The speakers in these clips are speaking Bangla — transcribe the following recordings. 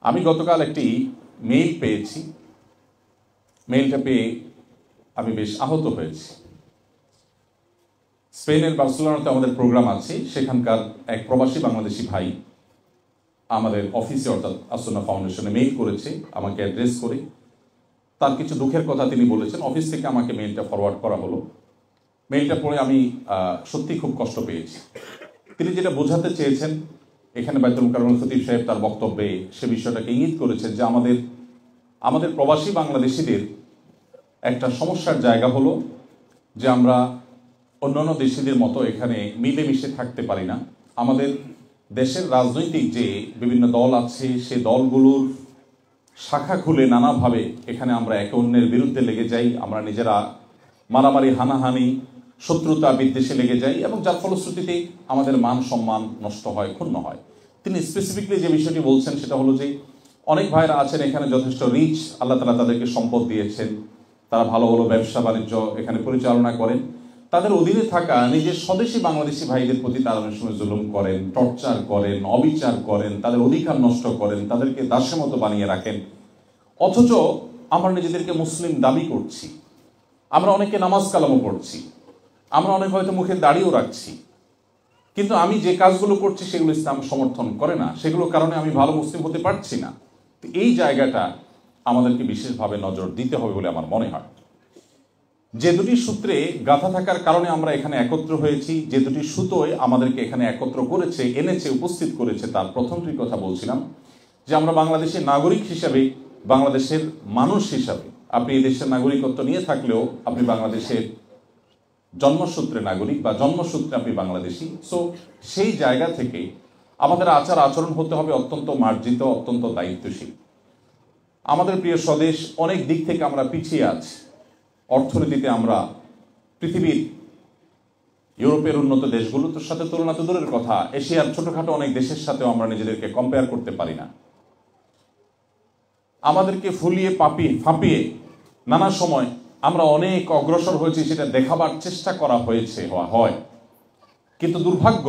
আমি গতকাল একটি মেইল পেয়েছি। মেইলটা পেয়ে আমি বেশ আহত হয়েছি। স্পেনের বার্সেলোনাতে আমাদের প্রোগ্রাম আছে, সেখানকার এক প্রবাসী বাংলাদেশি ভাই আমাদের অফিসে অর্থাৎ আসুন্নাহ ফাউন্ডেশনে মেইল করেছে আমাকে অ্যাড্রেস করে। তার কিছু দুঃখের কথা তিনি বলেছেন। অফিস থেকে আমাকে মেইলটা ফরওয়ার্ড করা হলো। মেইলটা পড়ে আমি সত্যি খুব কষ্ট পেয়েছি। তিনি যেটা বোঝাতে চেয়েছেন, এখানে বাইতুল মুকাররমের খতিব সাহেব তার বক্তব্যে সে বিষয়টাকে ইঙ্গিত করেছেন যে আমাদের প্রবাসী বাংলাদেশিদের একটা সমস্যার জায়গা হলো যে আমরা অন্যান্য দেশিদের মতো এখানে মিলেমিশে থাকতে পারি না। আমাদের দেশের রাজনৈতিক যে বিভিন্ন দল আছে, সে দলগুলোর শাখা খুলে নানাভাবে এখানে আমরা একে অন্যের বিরুদ্ধে লেগে যাই। আমরা নিজেরা মারামারি, হানাহানি, শত্রুতা, বিদ্বেষে লেগে যাই এবং যার ফলশ্রুতিতে আমাদের মান সম্মান নষ্ট হয়, ক্ষুণ্ণ হয়। তিনি স্পেসিফিকলি যে বিষয়টি বলছেন সেটা হলো যে অনেক ভাইরা আছেন এখানে যথেষ্ট রিচ, আল্লাহ তাআলা তাদেরকে সম্পদ দিয়েছেন, তারা ভালো ভালো ব্যবসা বাণিজ্য এখানে পরিচালনা করেন। তাদের অধীনে থাকা নিজের স্বদেশী বাংলাদেশি ভাইদের প্রতি তারা অনেক সময় জুলুম করেন, টর্চার করেন, অবিচার করেন, তাদের অধিকার নষ্ট করেন, তাদেরকে দাসের মতো বানিয়ে রাখেন। অথচ আমরা নিজেদেরকে মুসলিম দাবি করছি, আমরা অনেকে নামাজ কালামও পড়ছি, আমরা অনেক হয়তো মুখে দাড়িও রাখছি, কিন্তু আমি যে কাজগুলো করছি সেগুলো ইসলাম সমর্থন করে না, সেগুলোর কারণে আমি ভালো মুসলিম হতে পারছি না। এই জায়গাটা আমাদেরকে বিশেষভাবে নজর দিতে হবে বলে আমার মনে হয়। যে দুটি সূত্রে গাঁথা থাকার কারণে আমরা এখানে একত্র হয়েছি, যে দুটি সুতোয় আমাদেরকে এখানে একত্র করেছে, এনেছে, উপস্থিত করেছে, তার প্রথমটির কথা বলছিলাম যে আমরা বাংলাদেশের নাগরিক হিসাবে, বাংলাদেশের মানুষ হিসাবে, আপনি এই দেশের নাগরিকত্ব নিয়ে থাকলেও আপনি বাংলাদেশের জন্মসূত্রে নাগরিক বা জন্মসূত্রে আপনি বাংলাদেশি। সো সেই জায়গা থেকে আমাদের আচার আচরণ হতে হবে অত্যন্ত মার্জিত, অত্যন্ত দায়িত্বশীল। আমাদের প্রিয় স্বদেশ অনেক দিক থেকে আমরা পিছিয়ে আছি। অর্থনীতিতে আমরা পৃথিবীর ইউরোপের উন্নত দেশগুলোর সাথে তুলনা তো দূরের কথা, এশিয়ার ছোটখাটো অনেক দেশের সাথেও আমরা নিজেদেরকে কম্পেয়ার করতে পারি না। আমাদেরকে ফুলিয়ে ফাঁপিয়ে নানা সময় আমরা অনেক অগ্রসর হয়েছি সেটা দেখাবার চেষ্টা করা হয়েছে, হয়। কিন্তু দুর্ভাগ্য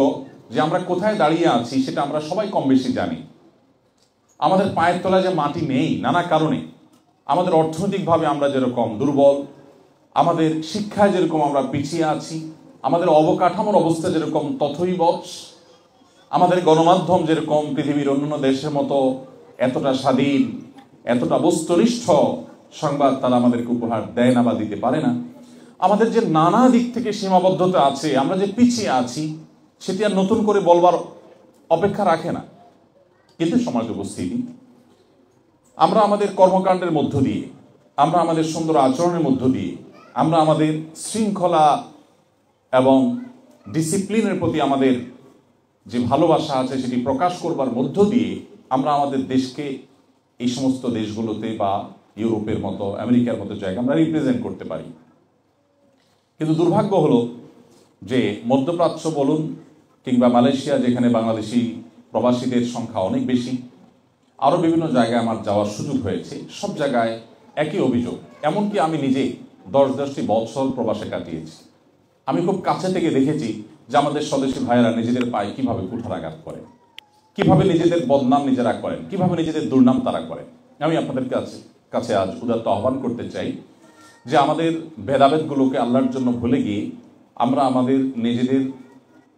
যে আমরা কোথায় দাঁড়িয়ে আছি সেটা আমরা সবাই কম বেশি জানি। আমাদের পায়ের তলায় যে মাটি নেই নানা কারণে, আমাদের অর্থনৈতিকভাবে আমরা যেরকম দুর্বল, আমাদের শিক্ষায় যেরকম আমরা পিছিয়ে আছি, আমাদের অবকাঠামোর অবস্থা যেরকম তথৈব, আমাদের গণমাধ্যম যেরকম পৃথিবীর অন্যান্য দেশের মতো এতটা স্বাধীন, এতটা বস্তুনিষ্ঠ সংবাদ তারা আমাদেরকে উপহার দেয় না বা দিতে পারে না। আমাদের যে নানা দিক থেকে সীমাবদ্ধতা আছে, আমরা যে পিছিয়ে আছি, সেটি আর নতুন করে বলবার অপেক্ষা রাখে না। কিন্তু সমাজ উপস্থিতি আমরা আমাদের কর্মকাণ্ডের মধ্য দিয়ে, আমরা আমাদের সুন্দর আচরণের মধ্য দিয়ে, আমরা আমাদের শৃঙ্খলা এবং ডিসিপ্লিনের প্রতি আমাদের যে ভালোবাসা আছে সেটি প্রকাশ করবার মধ্য দিয়ে আমরা আমাদের দেশকে এই সমস্ত দেশগুলোতে বা ইউরোপের মতো, আমেরিকার মতো জায়গা আমরা রিপ্রেজেন্ট করতে পারি। কিন্তু দুর্ভাগ্য হলো যে মধ্যপ্রাচ্য বলুন কিংবা মালয়েশিয়া, যেখানে বাংলাদেশি প্রবাসীদের সংখ্যা অনেক বেশি, আরও বিভিন্ন জায়গায় আমার যাওয়ার সুযোগ হয়েছে, সব জায়গায় একই অভিযোগ। এমনকি আমি নিজে 10-10টি বছর প্রবাসে কাটিয়েছি। আমি খুব কাছে থেকে দেখেছি যে আমাদের স্বদেশী ভাইয়েরা নিজেদের পায়ে কিভাবে কুঠারাঘাত করে, কিভাবে নিজেদের বদনাম নিজেরা করেন, কিভাবে নিজেদের দুর্নাম তারা করেন। আমি আপনাদের কাছে আজ উদাত্ত আহ্বান করতে চাই যে আমাদের ভেদাভেদগুলোকে আল্লাহর জন্য ভুলে গিয়ে আমরা আমাদের নিজেদের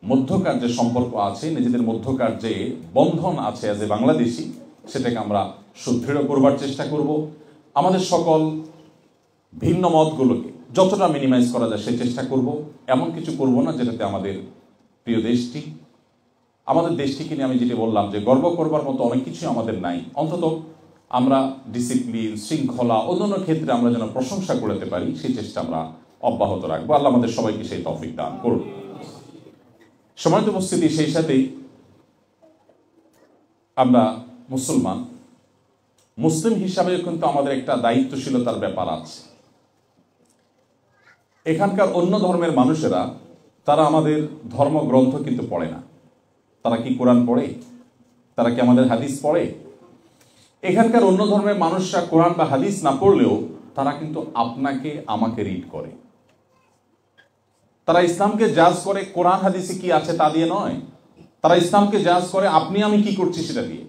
মধ্যকার যে সম্পর্ক আছে, নিজেদের মধ্যকার যে বন্ধন আছে অ্যাজ এ বাংলাদেশি, সেটাকে আমরা সুদৃঢ় করবার চেষ্টা করব। আমাদের সকল ভিন্ন মতগুলোকে যতটা মিনিমাইজ করা যায় সেই চেষ্টা করব। এমন কিছু করব না যেটাতে আমাদের প্রিয় দেশটিকে নিয়ে আমি যেটা বললাম যে গর্ব করবার মতো অনেক কিছু আমাদের নাই, অন্তত আমরা ডিসিপ্লিন, শৃঙ্খলা, অন্যান্য ক্ষেত্রে আমরা যেন প্রশংসা করতে পারি সেই চেষ্টা আমরা অব্যাহত রাখবো। আল্লাহ আমাদের সবাইকে সেই তৌফিক দান করুন। সম্মানিত উপস্থিতি, সেই সাথেই আমরা মুসলিম হিসাবে কিন্তু আমাদের একটা দায়িত্বশীলতার ব্যাপার আছে। এখানকার অন্য ধর্মের মানুষেরা তারা আমাদের ধর্মগ্রন্থ কিন্তু পড়ে না। তারা কি কোরআন পড়ে? তারা কি আমাদের হাদিস পড়ে? এখানকার অন্য ধর্মের মানুষরা কোরআন বা হাদিস না পড়লেও তারা কিন্তু আপনাকে আমাকে রিড করে। তারা ইসলামকে জাজ করে কোরআন হাদিসে কি আছে তা দিয়ে নয়, তারা ইসলামকে জাজ করে আপনি আমি কি করছি সেটা দিয়ে।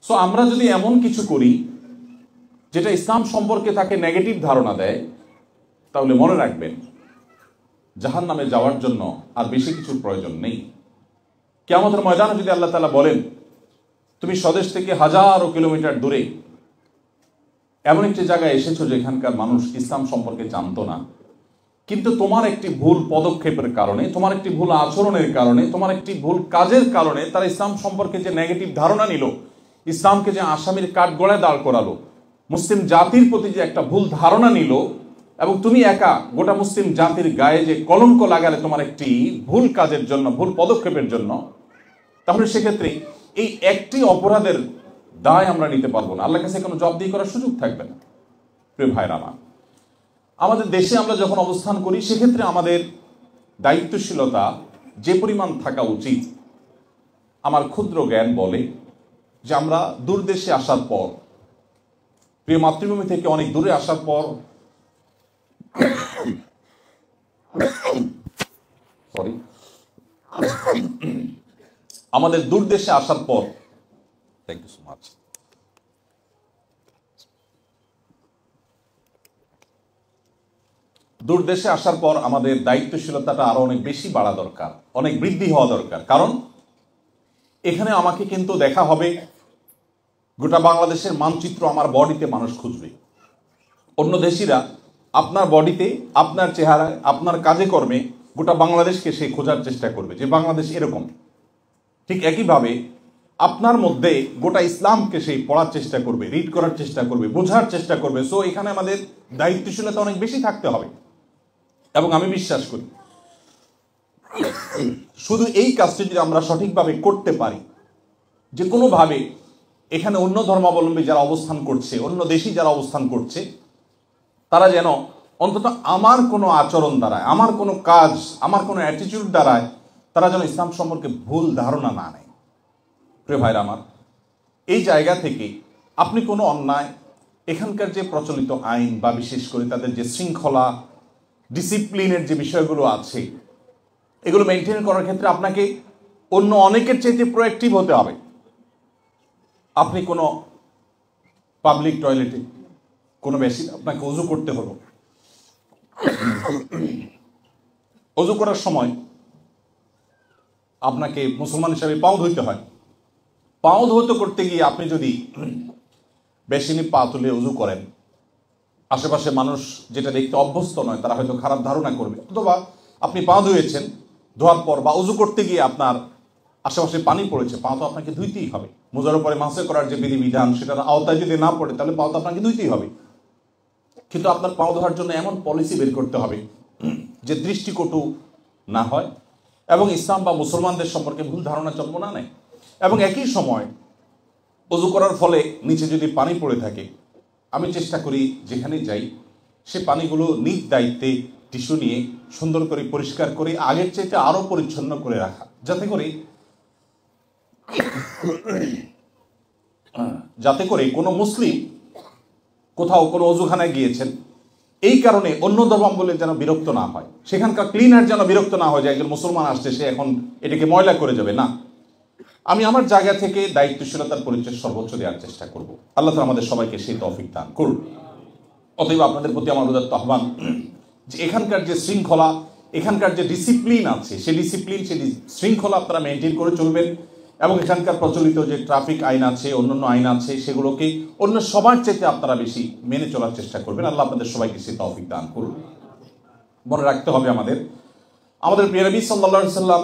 সো আমরা যদি এমন কিছু করি যেটা ইসলাম সম্পর্কে তাকে নেগেটিভ ধারণা দেয়, তাহলে মনে রাখবেন জাহান্নামে যাওয়ার জন্য আর বেশি কিছুর প্রয়োজন নেই। কিয়ামতের ময়দানে যদি আল্লাহ তাআলা বলেন তুমি স্বদেশ থেকে হাজারো কিলোমিটার দূরে এমন একটি জায়গায় এসেছো যেখানকার মানুষ ইসলাম সম্পর্কে জানতো না, কিন্তু তোমার একটি ভুল পদক্ষেপের কারণে, তোমার একটি ভুল আচরণের কারণে, তোমার একটি ভুল কাজের কারণে তারা ইসলাম সম্পর্কে যে নেগেটিভ ধারণা নিল, ইসলামকে যে আসামির কাঠগড়ায় দাঁড় করালো, মুসলিম জাতির প্রতি যে একটা ভুল ধারণা নিল, এবং তুমি একা গোটা মুসলিম জাতির গায়ে যে কলঙ্ক লাগালে তোমার একটি ভুল কাজের জন্য, ভুল পদক্ষেপের জন্য, তাহলে সেক্ষেত্রে এই একটি অপরাধের দায় আমরা নিতে পারবো না, আল্লাহর কাছে কোনো জবাবদিহি করার সুযোগ থাকবে না। প্রিয় ভাইরা আমার, আমাদের দেশে আমরা যখন অবস্থান করি সেক্ষেত্রে আমাদের দায়িত্বশীলতা যে পরিমাণ থাকা উচিত, আমার ক্ষুদ্র জ্ঞান বলে যে আমরা দূর দেশে আসার পর, প্রিয় মাতৃভূমি থেকে অনেক দূরে আসার পর, আমাদের দূর দেশে আসার পর, থ্যাংক ইউ সো মাচ, দূর দেশে আসার পর আমাদের দায়িত্বশীলতাটা আরো অনেক বেশি বাড়া দরকার, অনেক বৃদ্ধি হওয়া দরকার। কারণ এখানে আমাকে কিন্তু দেখা হবে গোটা বাংলাদেশের মানচিত্র আমার বডিতে মানুষ খুঁজবে। অন্য দেশিরা আপনার বডিতে, আপনার চেহারায়, আপনার কাজে কর্মে গোটা বাংলাদেশকে সে খোঁজার চেষ্টা করবে যে বাংলাদেশ এরকম। ঠিক একইভাবে আপনার মধ্যে গোটা ইসলামকে সেই পড়ার চেষ্টা করবে, রিড করার চেষ্টা করবে, বোঝার চেষ্টা করবে। সো এখানে আমাদের দায়িত্বশীলতা অনেক বেশি থাকতে হবে। এবং আমি বিশ্বাস করি শুধু এই কাজটি যদি আমরা সঠিকভাবে করতে পারি, যে কোনোভাবে এখানে অন্য ধর্মাবলম্বী যারা অবস্থান করছে, অন্য দেশি যারা অবস্থান করছে, তারা যেন অন্তত আমার কোনো আচরণ দ্বারায়, আমার কোনো কাজ, আমার কোনো অ্যাটিটিউড দ্বারায় তারা যেন ইসলাম সম্পর্কে ভুল ধারণা না নেয়। প্রিয় ভাইরা আমার, এই জায়গা থেকে আপনি কোনো অন্যায়, এখানকার যে প্রচলিত আইন বা বিশেষ করে তাদের যে শৃঙ্খলা, ডিসিপ্লিনের যে বিষয়গুলো আছে, এগুলো মেনটেন করার ক্ষেত্রে আপনাকে অন্য অনেকের চাইতে প্রোঅ্যাক্টিভ হতে হবে। আপনি কোনো পাবলিক টয়লেটে কোনো বেশি আপনাকে অজু করতে হলো, অজু করার সময় আপনাকে মুসলমান হিসাবে পাও ধুইতে হয়। পাও ধৌত করতে গিয়ে আপনি যদি বেশিনি পা তুলে অজু করেন, আশেপাশে মানুষ যেটা দেখতে অভ্যস্ত নয় তারা হয়তো খারাপ ধারণা করবে। অথবা আপনি পা ধুয়েছেন, ধোয়ার পর বা অজু করতে গিয়ে আপনার আশেপাশে পানি পড়েছে, পা তো আপনাকে ধুইতেই হবে। মোজার উপরে মাসে করার যে বিধিবিধান সেটার আওতায় যদি না পড়ে তাহলে পা তো আপনাকে ধুইতেই হবে। কিন্তু আপনার পা ধোয়ার জন্য এমন পলিসি বের করতে হবে যে দৃষ্টিকটু না হয় এবং ইসলাম বা মুসলমানদের সম্পর্কে ভুল ধারণা জন্ম না নেয়। এবং একই সময় অজু করার ফলে নিচে যদি পানি পড়ে থাকে, আমি চেষ্টা করি যেখানে যাই সে পানিগুলো নিজ দায়িত্বে টিস্যু নিয়ে সুন্দর করে পরিষ্কার করে আগের চাইতে আরো পরিচ্ছন্ন করে রাখা, যাতে করে কোনো মুসলিম কোথাও কোনো অজুখানায় গিয়েছেন, এই কারণে অন্য ধর্মাবলম্বী যেন বিরক্ত না হয়, সেখানকার ক্লিনার যেন বিরক্ত না হয় যে একজন মুসলমান আসছে সে এখন এটাকে ময়লা করে যাবে। না, আমি আমার জায়গা থেকে দায়িত্বশীলতার পরিচয় সর্বোচ্চ দেওয়ার চেষ্টা করব। আল্লাহ তাআলা আমাদের সবাইকে সেই তৌফিক দান করুন। অতএব আপনাদের প্রতি আমার উদাত্ত আহ্বান যে এখানকার যে শৃঙ্খলা, এখানকার যে ডিসিপ্লিন আছে, সেই ডিসিপ্লিন, সেই শৃঙ্খলা আপনারা মেনটেন করে চলবেন এবং এখানকার প্রচলিত যে ট্রাফিক আইন আছে, অন্যান্য আইন আছে, সেগুলোকে অন্য সবার চাইতে আপনারা বেশি মেনে চলার চেষ্টা করবেন। আল্লাহ আপনাদের সবাইকে সেই তৌফিক দান করুন। মনে রাখতে হবে আমাদের প্রিয় নবী সাল্লাল্লাহু আলাইহি সাল্লাম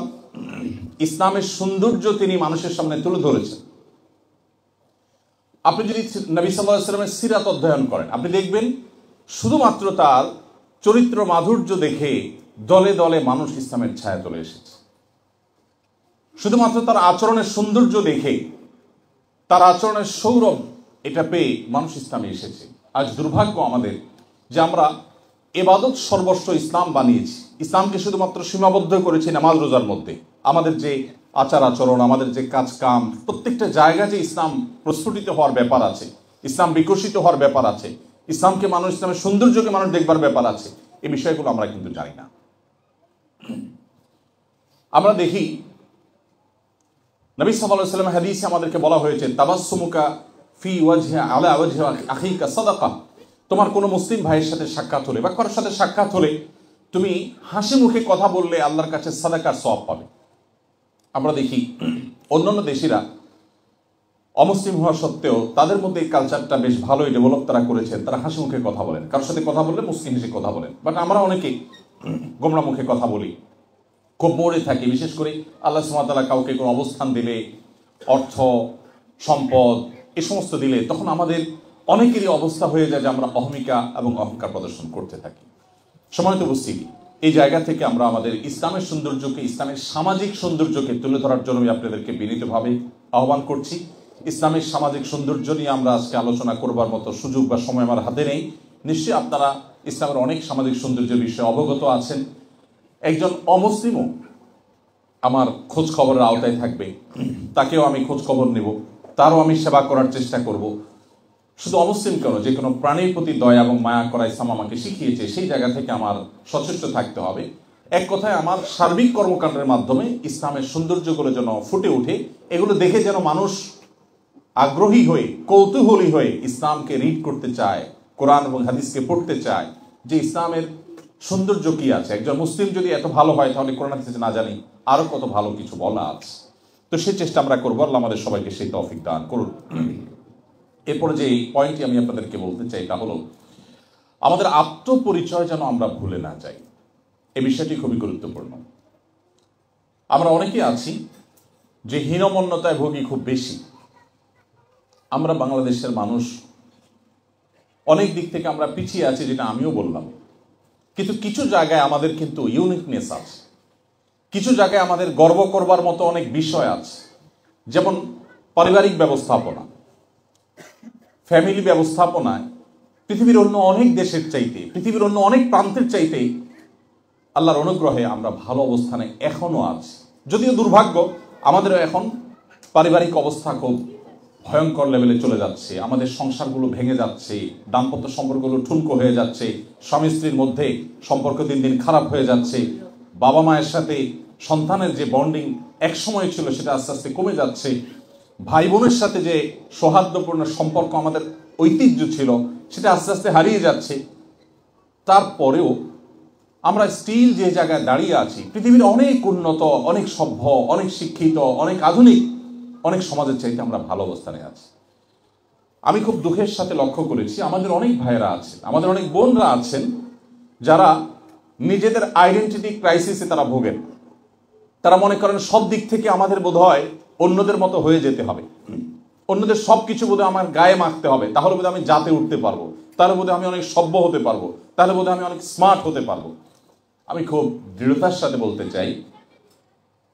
ইসলামের সৌন্দর্য তিনি মানুষের সামনে তুলে ধরেছেন। আপনি যদি নবী সাল্লাল্লাহু আলাইহি সাল্লামের সিরাত অধ্যয়ন করেন, আপনি দেখবেন শুধুমাত্র তার চরিত্র মাধুর্য দেখে দলে দলে মানুষ ইসলামের ছায়া চলে এসেছে। শুধুমাত্র তার আচরণের সৌন্দর্য দেখে, তার আচরণের সৌরভ এটা পেয়ে মানুষ ইসলামে এসেছে। আজ দুর্ভাগ্য আমাদের যে আমরা ইবাদত সর্বস্ব ইসলাম বানিয়েছি, ইসলামকে শুধুমাত্র সীমাবদ্ধ করেছি নামাজ রোজার মধ্যে। আমাদের যে আচার আচরণ, আমাদের যে কাজ কাম, প্রত্যেকটা জায়গায় যে ইসলাম প্রস্ফুটিত হওয়ার ব্যাপার আছে, ইসলাম বিকশিত হওয়ার ব্যাপার আছে, ইসলামকে মানুষ, ইসলামের সৌন্দর্যকে মানুষ দেখবার ব্যাপার আছে, এই বিষয়গুলো আমরা কিন্তু জানি না। আমরা দেখি নবী সাল্লাল্লাহু আলাইহি ওয়াসাল্লাম হাদিসে আমাদেরকে বলা হয়েছে, তাবাসসুমুকা ফি ওয়াজহি আলা ওয়াজহি আখিকা সাদাকা। তোমার কোনো মুসলিম ভাইয়ের সাথে সাক্ষাৎ হলে বা কারোর সাথে সাক্ষাৎ হলে তুমি হাসি মুখে কথা বললে আল্লাহর কাছে সাদাকার সওয়াব পাবে। আমরা দেখি অন্যান্য দেশিরা অমুসলিম হওয়া সত্ত্বেও তাদের মধ্যে এই কালচারটা বেশ ভালোই ডেভেলপ তারা করেছেন। তারা হাসি মুখে কথা বলেন, কারোর সাথে কথা বললে মুসলিম হেসে কথা বলেন। বাট আমরা অনেকেই গোমরা মুখে কথা বলি, খুব মরে থাকি। বিশেষ করে আল্লাহ সুবহানাহু ওয়া তাআলা কাউকে কোনো অবস্থান দিলে, অর্থ সম্পদ এ সমস্ত দিলে, তখন আমাদের অনেকেরই অবস্থা হয়ে যায় যে আমরা অহমিকা এবং অহংকার প্রদর্শন করতে থাকি। সম্মানিত উপস্থিতি, এই জায়গা থেকে আমরা আমাদের ইসলামের সৌন্দর্যকে, ইসলামের সামাজিক সৌন্দর্যকে তুলে ধরার জন্য আমি আপনাদেরকে বিনীতভাবে আহ্বান করছি। ইসলামের সামাজিক সৌন্দর্য নিয়ে আমরা আজকে আলোচনা করবার মতো সুযোগ বা সময় আমার হাতে নেই। নিশ্চয়ই আপনারা ইসলামের অনেক সামাজিক সৌন্দর্যের বিষয়ে অবগত আছেন। একজন অমুসলিমও আমার খোঁজ খবরের আওতায় থাকবে, তাকেও আমি খোঁজ খবর নেব, তারও আমি সেবা করার চেষ্টা করব। শুধু অমুসলিম কেন, যে কোনো প্রাণীর প্রতি দয়া এবং মায়া করা ইসলাম আমাকে শিখিয়েছে। সেই জায়গা থেকে আমার সচেষ্ট থাকতে হবে। এক কথায় আমার সার্বিক কর্মকাণ্ডের মাধ্যমে ইসলামের সৌন্দর্যগুলো যেন ফুটে ওঠে, এগুলো দেখে যেন মানুষ আগ্রহী হয়ে, কৌতূহলী হয়ে ইসলামকে রিড করতে চায়, কোরআন এবং হাদিসকে পড়তে চায়, যে ইসলামের সৌন্দর্য কি আছে। একজন মুসলিম যদি এত ভালো হয়, তাহলে কোরআন হাদিসে না জানি আরো কত ভালো কিছু বলা আছে। তো সেই চেষ্টা আমরা করবো। আল্লাহ আমাদের সবাইকে সেই তৌফিক দান করুন। এরপরে যে পয়েন্টটি আমি আপনাদেরকে বলতে চাই তা হলো, আমাদের আত্মপরিচয় যেন আমরা ভুলে না যাই। এই বিষয়টি খুবই গুরুত্বপূর্ণ। আমরা অনেকেই আছি যে হীনমন্যতায় ভোগী খুব বেশি। আমরা বাংলাদেশের মানুষ অনেক দিক থেকে আমরা পিছিয়ে আছি, যেটা আমিও বললাম। কিন্তু কিছু জায়গায় আমাদের কিন্তু ইউনিকনেস আছে, কিছু জায়গায় আমাদের গর্ব করবার মতো অনেক বিষয় আছে। যেমন পারিবারিক ব্যবস্থাপনা, ফ্যামিলি ব্যবস্থাপনায় পৃথিবীর অন্য অনেক দেশের চাইতে, পৃথিবীর অন্য অনেক প্রান্তের চাইতে আল্লাহর অনুগ্রহে আমরা ভালো অবস্থানে এখনো আছি। যদিও দুর্ভাগ্য, আমাদেরও এখন পারিবারিক অবস্থা খুব ভয়ঙ্কর লেভেলে চলে যাচ্ছে। আমাদের সংসারগুলো ভেঙে যাচ্ছে, দাম্পত্য সম্পর্কগুলো ঠুনকো হয়ে যাচ্ছে, স্বামী স্ত্রীর মধ্যে সম্পর্ক দিন দিন খারাপ হয়ে যাচ্ছে। বাবা মায়ের সাথে সন্তানের যে বন্ডিং এক সময় ছিল, সেটা আস্তে আস্তে কমে যাচ্ছে। ভাই বোনের সাথে যে সৌহার্দ্যপূর্ণ সম্পর্ক আমাদের ঐতিহ্য ছিল, সেটা আস্তে আস্তে হারিয়ে যাচ্ছে। তারপরেও আমরা স্টিল যে জায়গায় দাঁড়িয়ে আছি, পৃথিবীর অনেক উন্নত, অনেক সভ্য, অনেক শিক্ষিত, অনেক আধুনিক অনেক সমাজের চাইতে আমরা ভালো অবস্থানে আছি। আমি খুব দুঃখের সাথে লক্ষ্য করেছি, আমাদের অনেক ভাইয়েরা আছেন, আমাদের অনেক বোনরা আছেন, যারা নিজেদের আইডেন্টিটি ক্রাইসিসে তারা ভোগেন। তারা মনে করেন সব দিক থেকে আমাদের বোধহয় অন্যদের মতো হয়ে যেতে হবে, অন্যদের সব কিছু বোধহয় আমার গায়ে মাখতে হবে, তাহলে বোধহয় আমি জাতে উঠতে পারবো, তাহলে বোধহয় আমি অনেক সভ্য হতে পারবো, তাহলে বোধহয় আমি অনেক স্মার্ট হতে পারবো। আমি খুব দৃঢ়তার সাথে বলতে চাই,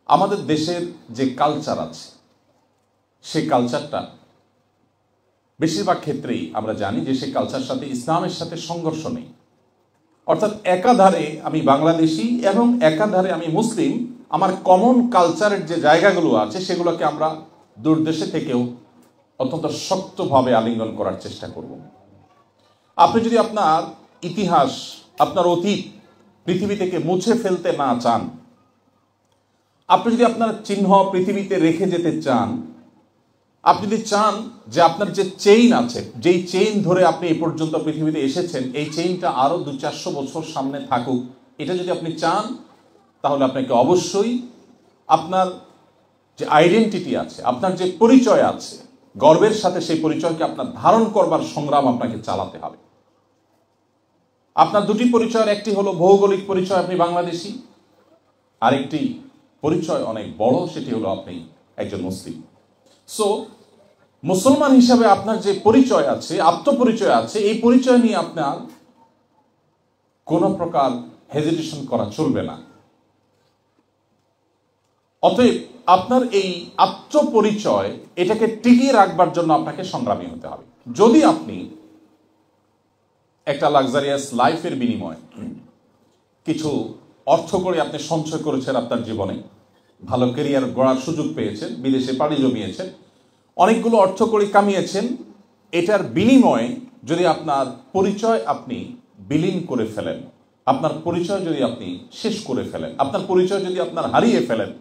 আমাদের দেশের যে কালচার আছে, সেই কালচারটা বেশিরভাগ ক্ষেত্রেই আমরা জানি যে সেই কালচারের সাথে ইসলামের সাথে সংঘর্ষ নেই। অর্থাৎ একাধারে আমি বাংলাদেশি এবং একাধারে আমি মুসলিম, আমার কমন কালচারের যে জায়গাগুলো আছে সেগুলোকে আমরা দূর দেশে থেকেও অত্যন্ত শক্তভাবে আলিঙ্গন করার চেষ্টা করব। আপনি যদি আপনার ইতিহাস, আপনার অতীত পৃথিবী থেকে মুছে ফেলতে না চান, আপনি যদি আপনার চিহ্ন পৃথিবীতে রেখে যেতে চান, আপনি যদি চান যে আপনার যে চেইন আছে, যেই চেইন ধরে আপনি এই পর্যন্ত পৃথিবীতে এসেছেন, এই চেইনটা আরো 200-400 বছর সামনে থাকুক, এটা যদি আপনি চান, তাহলে আপনাকে অবশ্যই আপনার যে আইডেন্টিটি আছে, আপনার যে পরিচয় আছে, গর্বের সাথে সেই পরিচয়কে আপনার ধারণ করবার সংগ্রাম আপনাকে চালাতে হবে। আপনার দুটি পরিচয়ের একটি হলো ভৌগোলিক পরিচয়, আপনি বাংলাদেশি, আরেকটি পরিচয় অনেক বড়, সেটি হলো আপনি একজন মুসলিম। সো মুসলমান হিসাবে আপনার যে পরিচয় আছে, আত্মপরিচয় আছে, এই পরিচয় নিয়ে আপনার কোনো প্রকার হেজিটেশন করা চলবে না। অতএব আপনার এই আত্মপরিচয়, এটাকে টিকিয়ে রাখবার জন্য আপনাকে সংগ্রামী হতে হবে। যদি আপনি একটা লাক্সারিয়াস লাইফের বিনিময়ে কিছু অর্থ করে আপনি সঞ্চয় করেছেন, আপনার জীবনে ভালো ক্যারিয়ার গড়ার সুযোগ পেয়েছেন, বিদেশে পাড়ি জমিয়েছেন, অনেকগুলো অর্থ করে কামিয়েছেন, এটার বিনিময়ে যদি আপনার পরিচয় আপনি বিলীন করে ফেলেন, আপনার পরিচয় যদি আপনি শেষ করে ফেলেন, আপনার পরিচয় যদি আপনার হারিয়ে ফেলেন,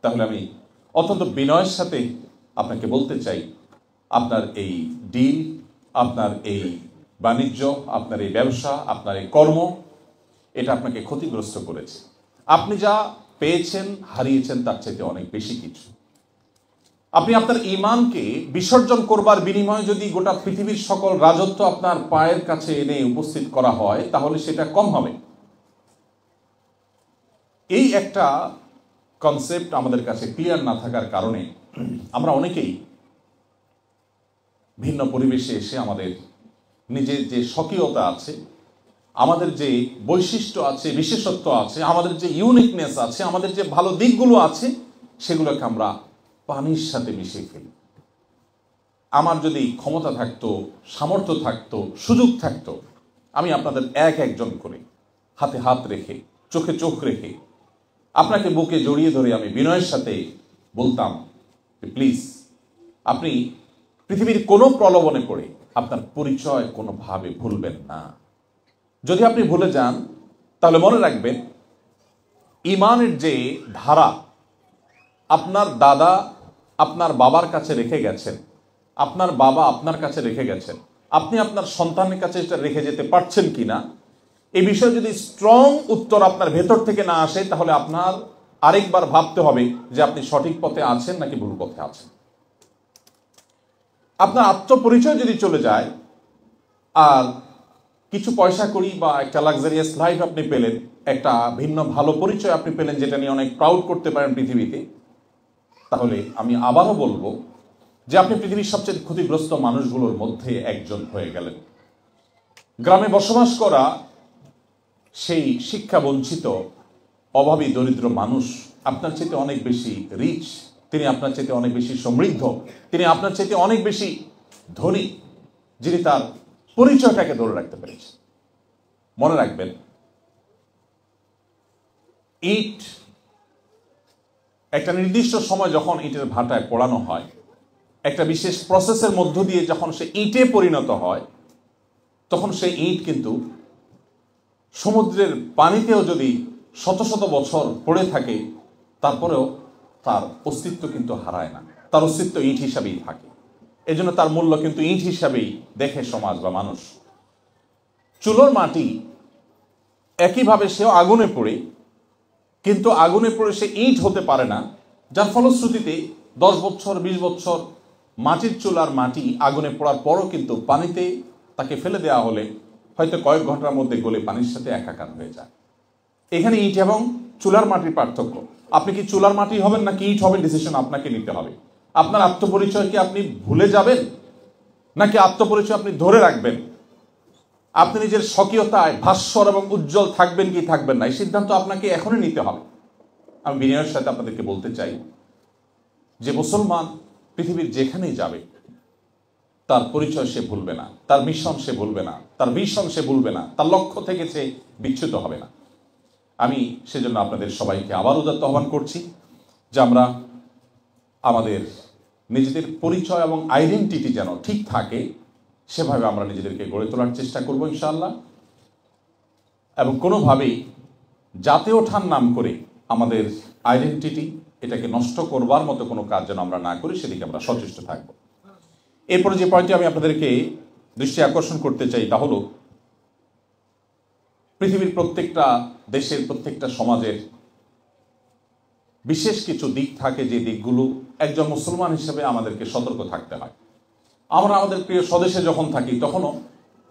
তাহলে আমি অত্যন্ত বিনয়ের সাথে আপনাকে বলতে চাই, আপনার এই ডিল, আপনার এই বাণিজ্য, আপনার এই ব্যবসা, আপনার এই কর্ম, এটা আপনাকে ক্ষতিগ্রস্ত করেছে। আপনি যা পেয়েছেন, হারিয়েছেন তার চাইতে অনেক বেশি কিছু। আপনি আপনার ঈমানকে বিসর্জন করবার বিনিময়ে যদি গোটা পৃথিবীর সকল রাজত্ব আপনার পায়ের কাছে এনে উপস্থিত করা হয়, তাহলে সেটা কম হবে। এই একটা কনসেপ্ট আমাদের কাছে ক্লিয়ার না থাকার কারণে আমরা অনেকেই ভিন্ন পরিবেশে এসে আমাদের নিজের যে স্বকীয়তা আছে, আমাদের যে বৈশিষ্ট্য আছে, বিশেষত্ব আছে, আমাদের যে ইউনিকনেস আছে, আমাদের যে ভালো দিকগুলো আছে, সেগুলোকে আমরা পানির সাথে মিশিয়ে ফেলি। আমার যদি ক্ষমতা থাকতো, সামর্থ্য থাকতো, সুযোগ থাকতো, আমি আপনাদের এক একজন করে হাতে হাত রেখে, চোখে চোখ রেখে, আপনাকে বুকে জড়িয়ে ধরে আমি বিনয়ের সাথে বলতাম যে প্লিজ, আপনি পৃথিবীর কোনো প্রলোভনে পড়ে আপনার পরিচয় কোনোভাবে ভুলবেন না। যদি আপনি ভুলে যান, তাহলে মনে রাখবেন, ঈমানের যে ধারা আপনার দাদা আপনার বাবার কাছে রেখে গেছেন, আপনার বাবা আপনার কাছে রেখে গেছেন, আপনি আপনার সন্তানের কাছে এটা রেখে যেতে পারছেন কিনা, এই বিষয়ে যদি স্ট্রং উত্তর আপনার ভেতর থেকে না আসে, তাহলে আপনার আরেকবার ভাবতে হবে যে আপনি সঠিক পথে আছেন নাকি ভুল পথে আছেন। আপনার আত্মপরিচয় যদি চলে যায়, আর কিছু পয়সা করি বা একটা লাক্সারিয়াস লাইফ আপনি পেলেন, একটা ভিন্ন ভালো পরিচয় আপনি পেলেন, যেটা নিয়ে অনেক প্রাউড করতে পারেন পৃথিবীতে, তাহলে আমি আবারও বলবো যে আপনি পৃথিবীর সবচেয়ে ক্ষতিগ্রস্ত মানুষগুলোর মধ্যে একজন হয়ে গেলেন। গ্রামে বসবাস করা সেই শিক্ষা বঞ্চিত অভাবী দরিদ্র মানুষ আপনার চাইতে অনেক বেশি রিচ, তিনি আপনার চাইতে অনেক বেশি সমৃদ্ধ, তিনি আপনার চাইতে অনেক বেশি ধনী, যিনি তার পরিচয়টাকে ধরে রাখতে পেরেছে। মনে রাখবেন, ইট একটা নির্দিষ্ট সময় যখন ইটের ভাটায় পোড়ানো হয়, একটা বিশেষ প্রসেসের মধ্য দিয়ে যখন সে ইটে পরিণত হয়, তখন সেই ইট কিন্তু সমুদ্রের পানিতেও যদি শত শত বছর পড়ে থাকে, তারপরেও তার অস্তিত্ব কিন্তু হারায় না, তার অস্তিত্ব ইট হিসাবেই থাকে। এজন্য তার মূল্য কিন্তু ইট হিসাবেই দেখে সমাজ বা মানুষ। চুলোর মাটি একইভাবে সেও আগুনে পড়ে, কিন্তু আগুনে পড়ে সে ইট হতে পারে না, যার ফলশ্রুতিতে 10 বছর 20 বছর মাটির চুলার মাটি আগুনে পড়ার পরও কিন্তু পানিতে তাকে ফেলে দেওয়া হলে হয়তো কয়েক ঘন্টার মধ্যে গলে পানির সাথে একাকার হয়ে যায়। এখানে ইট এবং চুলার মাটির পার্থক্য। আপনি কি চুলার মাটি হবেন নাকি ইট হবেন, ডিসিশন আপনাকে নিতে হবে। আপনার আত্মপরিচয়কে আপনি ভুলে যাবেন নাকি আত্মপরিচয় আপনি ধরে রাখবেন? আপনি নিজের স্বকীয়তায় ভাস্বর এবং উজ্জ্বল থাকবেন কি থাকবেন না, এই সিদ্ধান্ত আপনাকে এখনই নিতে হবে। আমি বিনয়ের সাথে আপনাদেরকে বলতে চাই যে মুসলমান পৃথিবীর যেখানেই যাবে, তার পরিচয় সে ভুলবে না, তার মিশন সে ভুলবে না, তার ভিশন সে ভুলবে না, তার লক্ষ্য থেকে সে বিচ্যুত হবে না। আমি সেজন্য আপনাদের সবাইকে আবার উদাত্ত আহ্বান করছি যে আমরা আমাদের নিজেদের পরিচয় এবং আইডেন্টিটি যেন ঠিক থাকে, সেভাবে আমরা নিজেদেরকে গড়ে তোলার চেষ্টা করব ইনশাআল্লাহ। এবং কোনোভাবেই জাতে ওঠার নাম করে আমাদের আইডেন্টিটি এটাকে নষ্ট করবার মতো কোনো কাজ যেন আমরা না করি, সেদিকে আমরা সচেষ্ট থাকব। এরপরে যে পয়েন্টটি আমি আপনাদেরকে দৃষ্টি আকর্ষণ করতে চাই, তা হলো পৃথিবীর প্রত্যেকটা দেশের প্রত্যেকটা সমাজের বিশেষ কিছু দিক থাকে, যে দিকগুলো একজন মুসলমান হিসেবে আমাদেরকে সতর্ক থাকতে হয়। আমরা আমাদের প্রিয় স্বদেশে যখন থাকি, তখনও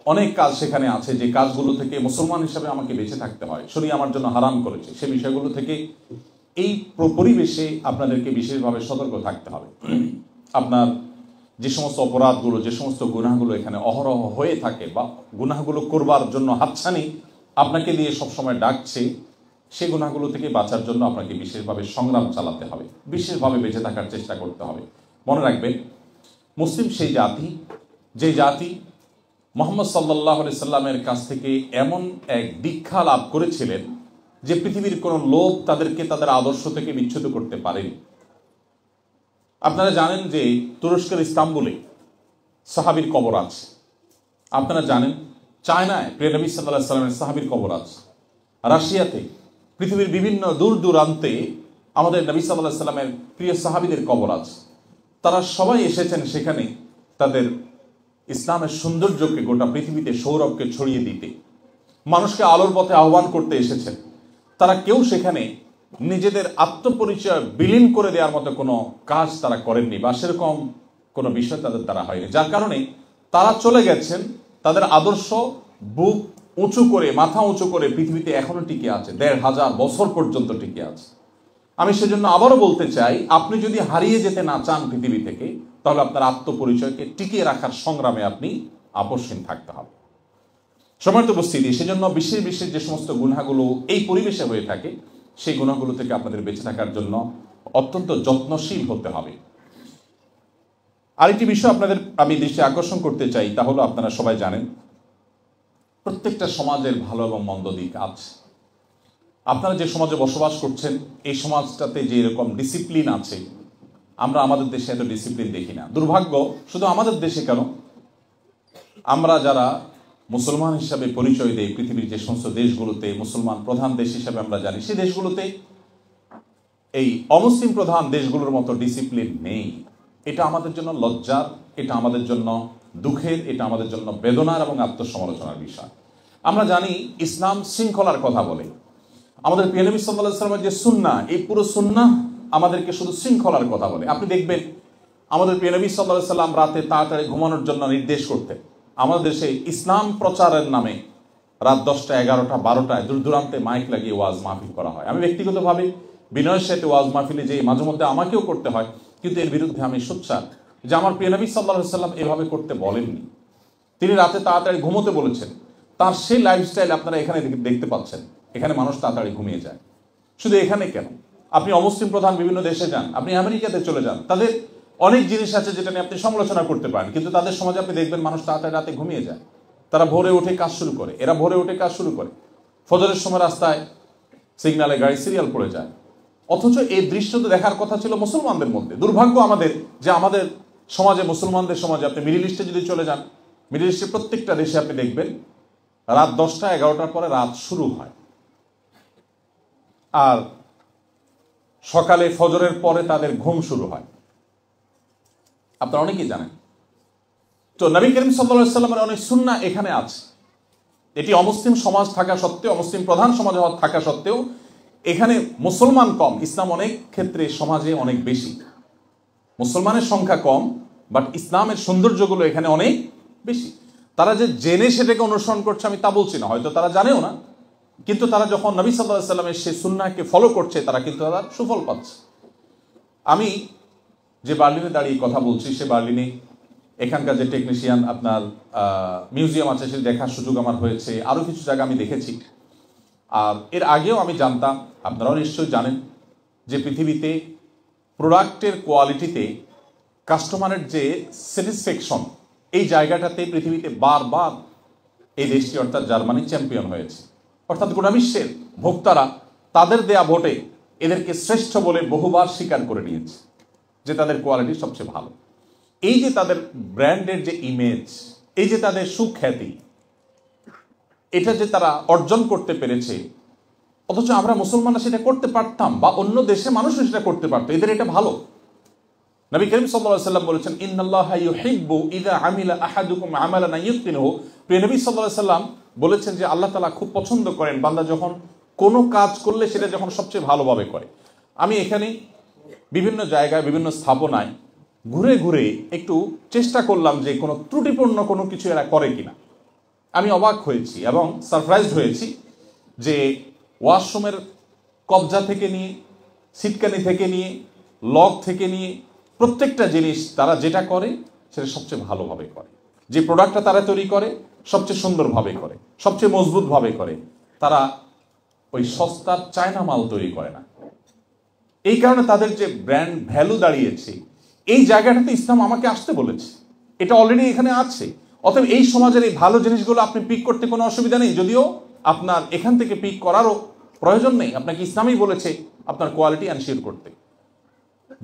অনেক কাজ সেখানে আছে যে কাজগুলো থেকে মুসলমান হিসেবে আমাকে বেঁচে থাকতে হয়, শরীয়ত আমার জন্য হারাম করেছে। সে বিষয়গুলো থেকে এই পরিবেশে আপনাদেরকে বিশেষভাবে সতর্ক থাকতে হবে। আপনার যে সমস্ত অপরাধগুলো, যে সমস্ত গুনাহগুলো এখানে অহরহ হয়ে থাকে, বা গুনাহগুলো করবার জন্য হাতছানি আপনাকে দিয়ে সবসময় ডাকছে, সেই গুনাহগুলো থেকে বাঁচার জন্য আপনাকে বিশেষভাবে সংগ্রাম চালাতে হবে, বিশেষভাবে বেঁচে থাকার চেষ্টা করতে হবে। মনে রাখবেন, মুসলিম সেই জাতি, যে জাতি মুহাম্মদ সাল্লাল্লাহু আলাইহি সাল্লামের কাছ থেকে এমন এক দীক্ষা লাভ করেছিলেন যে পৃথিবীর কোনো লোক তাদেরকে তাদের আদর্শ থেকে বিচ্যুত করতে পারেনি। আপনারা জানেন যে তুরস্কের ইস্তাম্বুলে সাহাবীর কবর আছে। আপনারা জানেন চায়নায় প্রিয় নবী সাল্লাল্লাহু আলাইহি সাল্লামের সাহাবীর কবর আছে। রাশিয়াতে, পৃথিবীর বিভিন্ন দূর দূরান্তে আমাদের নবী সাল্লাল্লাহু আলাইহি সাল্লামের প্রিয় সাহাবীদের কবর আছে। তারা সবাই এসেছেন সেখানে তাদের ইসলামের সৌন্দর্যকে গোটা পৃথিবীতে সৌরভকে ছড়িয়ে দিতে, মানুষকে আলোর পথে আহ্বান করতে এসেছেন। তারা কেউ সেখানে নিজেদের আত্মপরিচয় বিলীন করে দেওয়ার মতো কোনো কাজ তারা করেননি, বা সেরকম কোনো বিষয় তাদের দ্বারা হয়নি, যার কারণে তারা চলে গেছেন। তাদের আদর্শ বুক উঁচু করে, মাথা উঁচু করে পৃথিবীতে এখনো টিকে আছে, ১৫০০ বছর পর্যন্ত টিকে আছে। আমি সেজন্য আবারও বলতে চাই, আপনি যদি হারিয়ে যেতে না চান পৃথিবী থেকে, তাহলে আপনার আত্মপরিচয়কে টিকিয়ে রাখার সংগ্রামে আপনি আপোষহীন থাকতে হবে। সম্মানিত উপস্থিতি, সেজন্য বিশেষ বিশেষ যে সমস্ত গুনাহগুলো এই পরিবেশে হয়ে থাকে, সেই গুনাহগুলো থেকে আপনাদের বেঁচে থাকার জন্য অত্যন্ত যত্নশীল হতে হবে। আরেকটি বিষয় আপনাদের আমি দৃষ্টি আকর্ষণ করতে চাই, তা হলো আপনারা সবাই জানেন প্রত্যেকটা সমাজের ভালো এবং মন্দ দিক আছে। আপনারা যে সমাজে বসবাস করছেন, এই সমাজটাতে যে এরকম ডিসিপ্লিন আছে, আমরা আমাদের দেশে এত ডিসিপ্লিন দেখি না। দুর্ভাগ্য, শুধু আমাদের দেশে কেন, আমরা যারা মুসলমান হিসাবে পরিচয় দেই পৃথিবীর যে সমস্ত দেশগুলোতে মুসলমান প্রধান দেশ হিসাবে আমরা জানি, সেই দেশগুলোতে এই অমুসলিম প্রধান দেশগুলোর মতো ডিসিপ্লিন নেই। এটা আমাদের জন্য লজ্জার, এটা আমাদের জন্য দুঃখের, এটা আমাদের জন্য বেদনার এবং আত্মসমালোচনার বিষয়। আমরা জানি ইসলাম শৃঙ্খলার কথা বলে। আমাদের প্রিয় নবী সাল্লাল্লাহু আলাইহি ওয়াসাল্লামের যে সুন্নাহ, এই পুরো সুন্নাহ আমাদেরকে শুধু শৃঙ্খলার কথা বলে। আপনি দেখবেন আমাদের প্রিয় নবী সাল্লাল্লাহু আলাইহি ওয়াসাল্লাম রাতে তাড়াতাড়ি ঘুমানোর জন্য নির্দেশ করতেন। আমাদের দেশে ইসলাম প্রচারের নামে রাত 10টা, 11টা, 12টায় দূর দূরান্তে মাইক লাগিয়ে ওয়াজ মাহফিল করা হয়। আমি ব্যক্তিগতভাবে বিনয়ের সাথে ওয়াজ মাহফিলে যে মাঝে মধ্যে আমাকেও করতে হয়, কিন্তু এর বিরুদ্ধে আমি সোচ্চার যে আমার প্রিয় নবী সাল্লাল্লাহু আলাইহি ওয়াসাল্লাম এভাবে করতে বলেননি। তিনি রাতে তাড়াতাড়ি ঘুমোতে বলেছেন। তার সেই লাইফস্টাইল আপনারা এখানে দেখতে পাচ্ছেন। এখানে মানুষ তাড়াতাড়ি ঘুমিয়ে যায়। শুধু এখানে কেন, আপনি অমুসলিম প্রধান বিভিন্ন দেশে যান, আপনি আমেরিকাতে চলে যান, তাদের অনেক জিনিস আছে যেটা নিয়ে আপনি সমালোচনা করতে পারেন, কিন্তু তাদের সমাজে আপনি দেখবেন মানুষ তাড়াতাড়ি রাতে ঘুমিয়ে যায়। তারা ভোরে উঠে কাজ শুরু করে, এরা ভোরে উঠে কাজ শুরু করে, ফজরের সময় রাস্তায় সিগন্যালে গাড়ি সিরিয়াল পড়ে যায়। অথচ এই দৃশ্য তো দেখার কথা ছিল মুসলমানদের মধ্যে। দুর্ভাগ্য আমাদের যে আমাদের সমাজে, মুসলমানদের সমাজে, আপনি মিডল ইস্টে যদি চলে যান, মিডল ইস্টের প্রত্যেকটা দেশে আপনি দেখবেন রাত 10টা, 11টার পরে রাত শুরু হয়, আর সকালে ফজরের পরে তাদের ঘুম শুরু হয়। আপনারা অনেকেই জানেন। তো নবী করিম সাল্লাল্লাহু আলাইহি ওয়াসাল্লামের অনেক সুন্নাহ এখানে আছে। এটি অমুসলিম সমাজ থাকা সত্ত্বেও, অমুসলিম প্রধান সমাজ থাকা সত্ত্বেও এখানে মুসলমান কম, ইসলাম অনেক ক্ষেত্রে সমাজে অনেক বেশি। মুসলমানের সংখ্যা কম, বাট ইসলামের সৌন্দর্যগুলো এখানে অনেক বেশি। তারা যে জেনে সেটাকে অনুসরণ করছে আমি তা বলছি না, হয়তো তারা জানেও না, কিন্তু তারা যখন নবী সাল্লাল্লাহু আলাইহি ওয়াসাল্লামের সেই সুন্নাহকে ফলো করছে, তারা কিন্তু তারা সুফল পাচ্ছে। আমি যে বার্লিনে দাঁড়িয়ে কথা বলছি, সে বার্লিনে এখানকার যে টেকনিশিয়ান আপনার মিউজিয়াম আছে, সেটা দেখার সুযোগ আমার হয়েছে। আরও কিছু জায়গা আমি দেখেছি। আর এর আগেও আমি জানতাম, আপনারাও নিশ্চয়ই জানেন, যে পৃথিবীতে প্রোডাক্টের কোয়ালিটিতে কাস্টমারের যে স্যাটিসফ্যাকশন, এই জায়গাটাতে পৃথিবীতে বারবার এই দেশটি অর্থাৎ জার্মানি চ্যাম্পিয়ন হয়েছে। অর্থাৎ গোটা বিশ্বের ভোক্তারা তাদের দেয়া ভোটে এদেরকে শ্রেষ্ঠ বলে বহুবার স্বীকার করে নিয়েছে যে তাদের কোয়ালিটি সবচেয়ে ভালো। এই যে তাদের ব্র্যান্ডের যে ইমেজ, এই যে তাদের সুখ্যাতি, এটা যে তারা অর্জন করতে পেরেছে, অথচ আমরা মুসলমানরা সেটা করতে পারতাম, বা অন্য দেশে মানুষও সেটা করতে পারতো। এদের এটা ভালো। নবী করিম সাল্লাল্লাহু আলাইহি ওয়াসাল্লাম বলেছেন, ইন্নাল্লাহা ইউহিব্বু ইযা আমিলা আহাদুকুম আমালান ইউতকিনুহু। প্রিয় নবী সাল্লাল্লাহু আলাইহি ওয়াসাল্লাম বলেছেন যে আল্লাহ তাআলা খুব পছন্দ করেন বান্দা যখন কোনো কাজ করলে সেটা যখন সবচেয়ে ভালোভাবে করে। আমি এখানে বিভিন্ন জায়গায়, বিভিন্ন স্থাপনায় ঘুরে ঘুরে একটু চেষ্টা করলাম যে কোনো ত্রুটিপূর্ণ কোনো কিছু এরা করে কিনা। আমি অবাক হয়েছি এবং সারপ্রাইজড হয়েছি যে ওয়াশরুমের কবজা থেকে নিয়ে, সিটকানি থেকে নিয়ে, লক থেকে নিয়ে প্রত্যেকটা জিনিস তারা যেটা করে সেটা সবচেয়ে ভালোভাবে করে। যে প্রোডাক্টটা তারা তৈরি করে সবচেয়ে সুন্দরভাবে করে, সবচেয়ে মজবুতভাবে করে। তারা ওই সস্তার চায়না মাল তৈরি করে না। এই কারণে তাদের যে ব্র্যান্ড ভ্যালু দাঁড়িয়েছে, এই জায়গাটাতে ইসলাম আমাকে আসতে বলেছে, এটা অলরেডি এখানে আছে। অতএব এই সমাজের এই ভালো জিনিসগুলো আপনি পিক করতে কোনো অসুবিধা নেই, যদিও আপনার এখান থেকে পিক করারও প্রয়োজন নেই। আপনাকে ইসলামই বলেছে আপনার কোয়ালিটি এনশিওর করতে।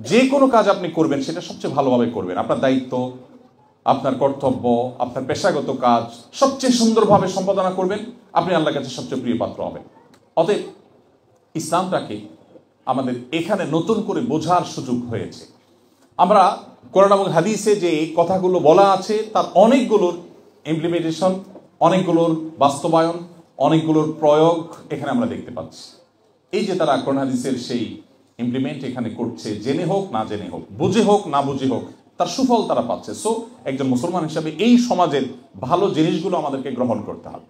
যে কোনো কাজ আপনি করবেন সেটা সবচেয়ে ভালোভাবে করবেন। আপনার দায়িত্ব, আপনার কর্তব্য, আপনার পেশাগত কাজ সবচেয়ে সুন্দরভাবে সম্পাদনা করবেন, আপনি আল্লাহর কাছে সবচেয়ে প্রিয় পাত্র হবেন। অতএব ইসলামটাকে আমাদের এখানে নতুন করে বোঝার সুযোগ হয়েছে। আমরা কোরআন এবং হাদিসে যে কথাগুলো বলা আছে তার অনেকগুলোর ইমপ্লিমেন্টেশন, অনেকগুলোর বাস্তবায়ন, অনেকগুলোর প্রয়োগ এখানে আমরা দেখতে পাচ্ছি। এই যে তারা কোরআন হাদিসের সেই ইমপ্লিমেন্ট এখানে করছে, জেনে হোক না জেনে হোক, বুঝে হোক না বুঝে হোক, তার সুফল তারা পাচ্ছে। সো একজন মুসলমান হিসাবে এই সমাজের ভালো জিনিসগুলো আমাদেরকে গ্রহণ করতে হবে।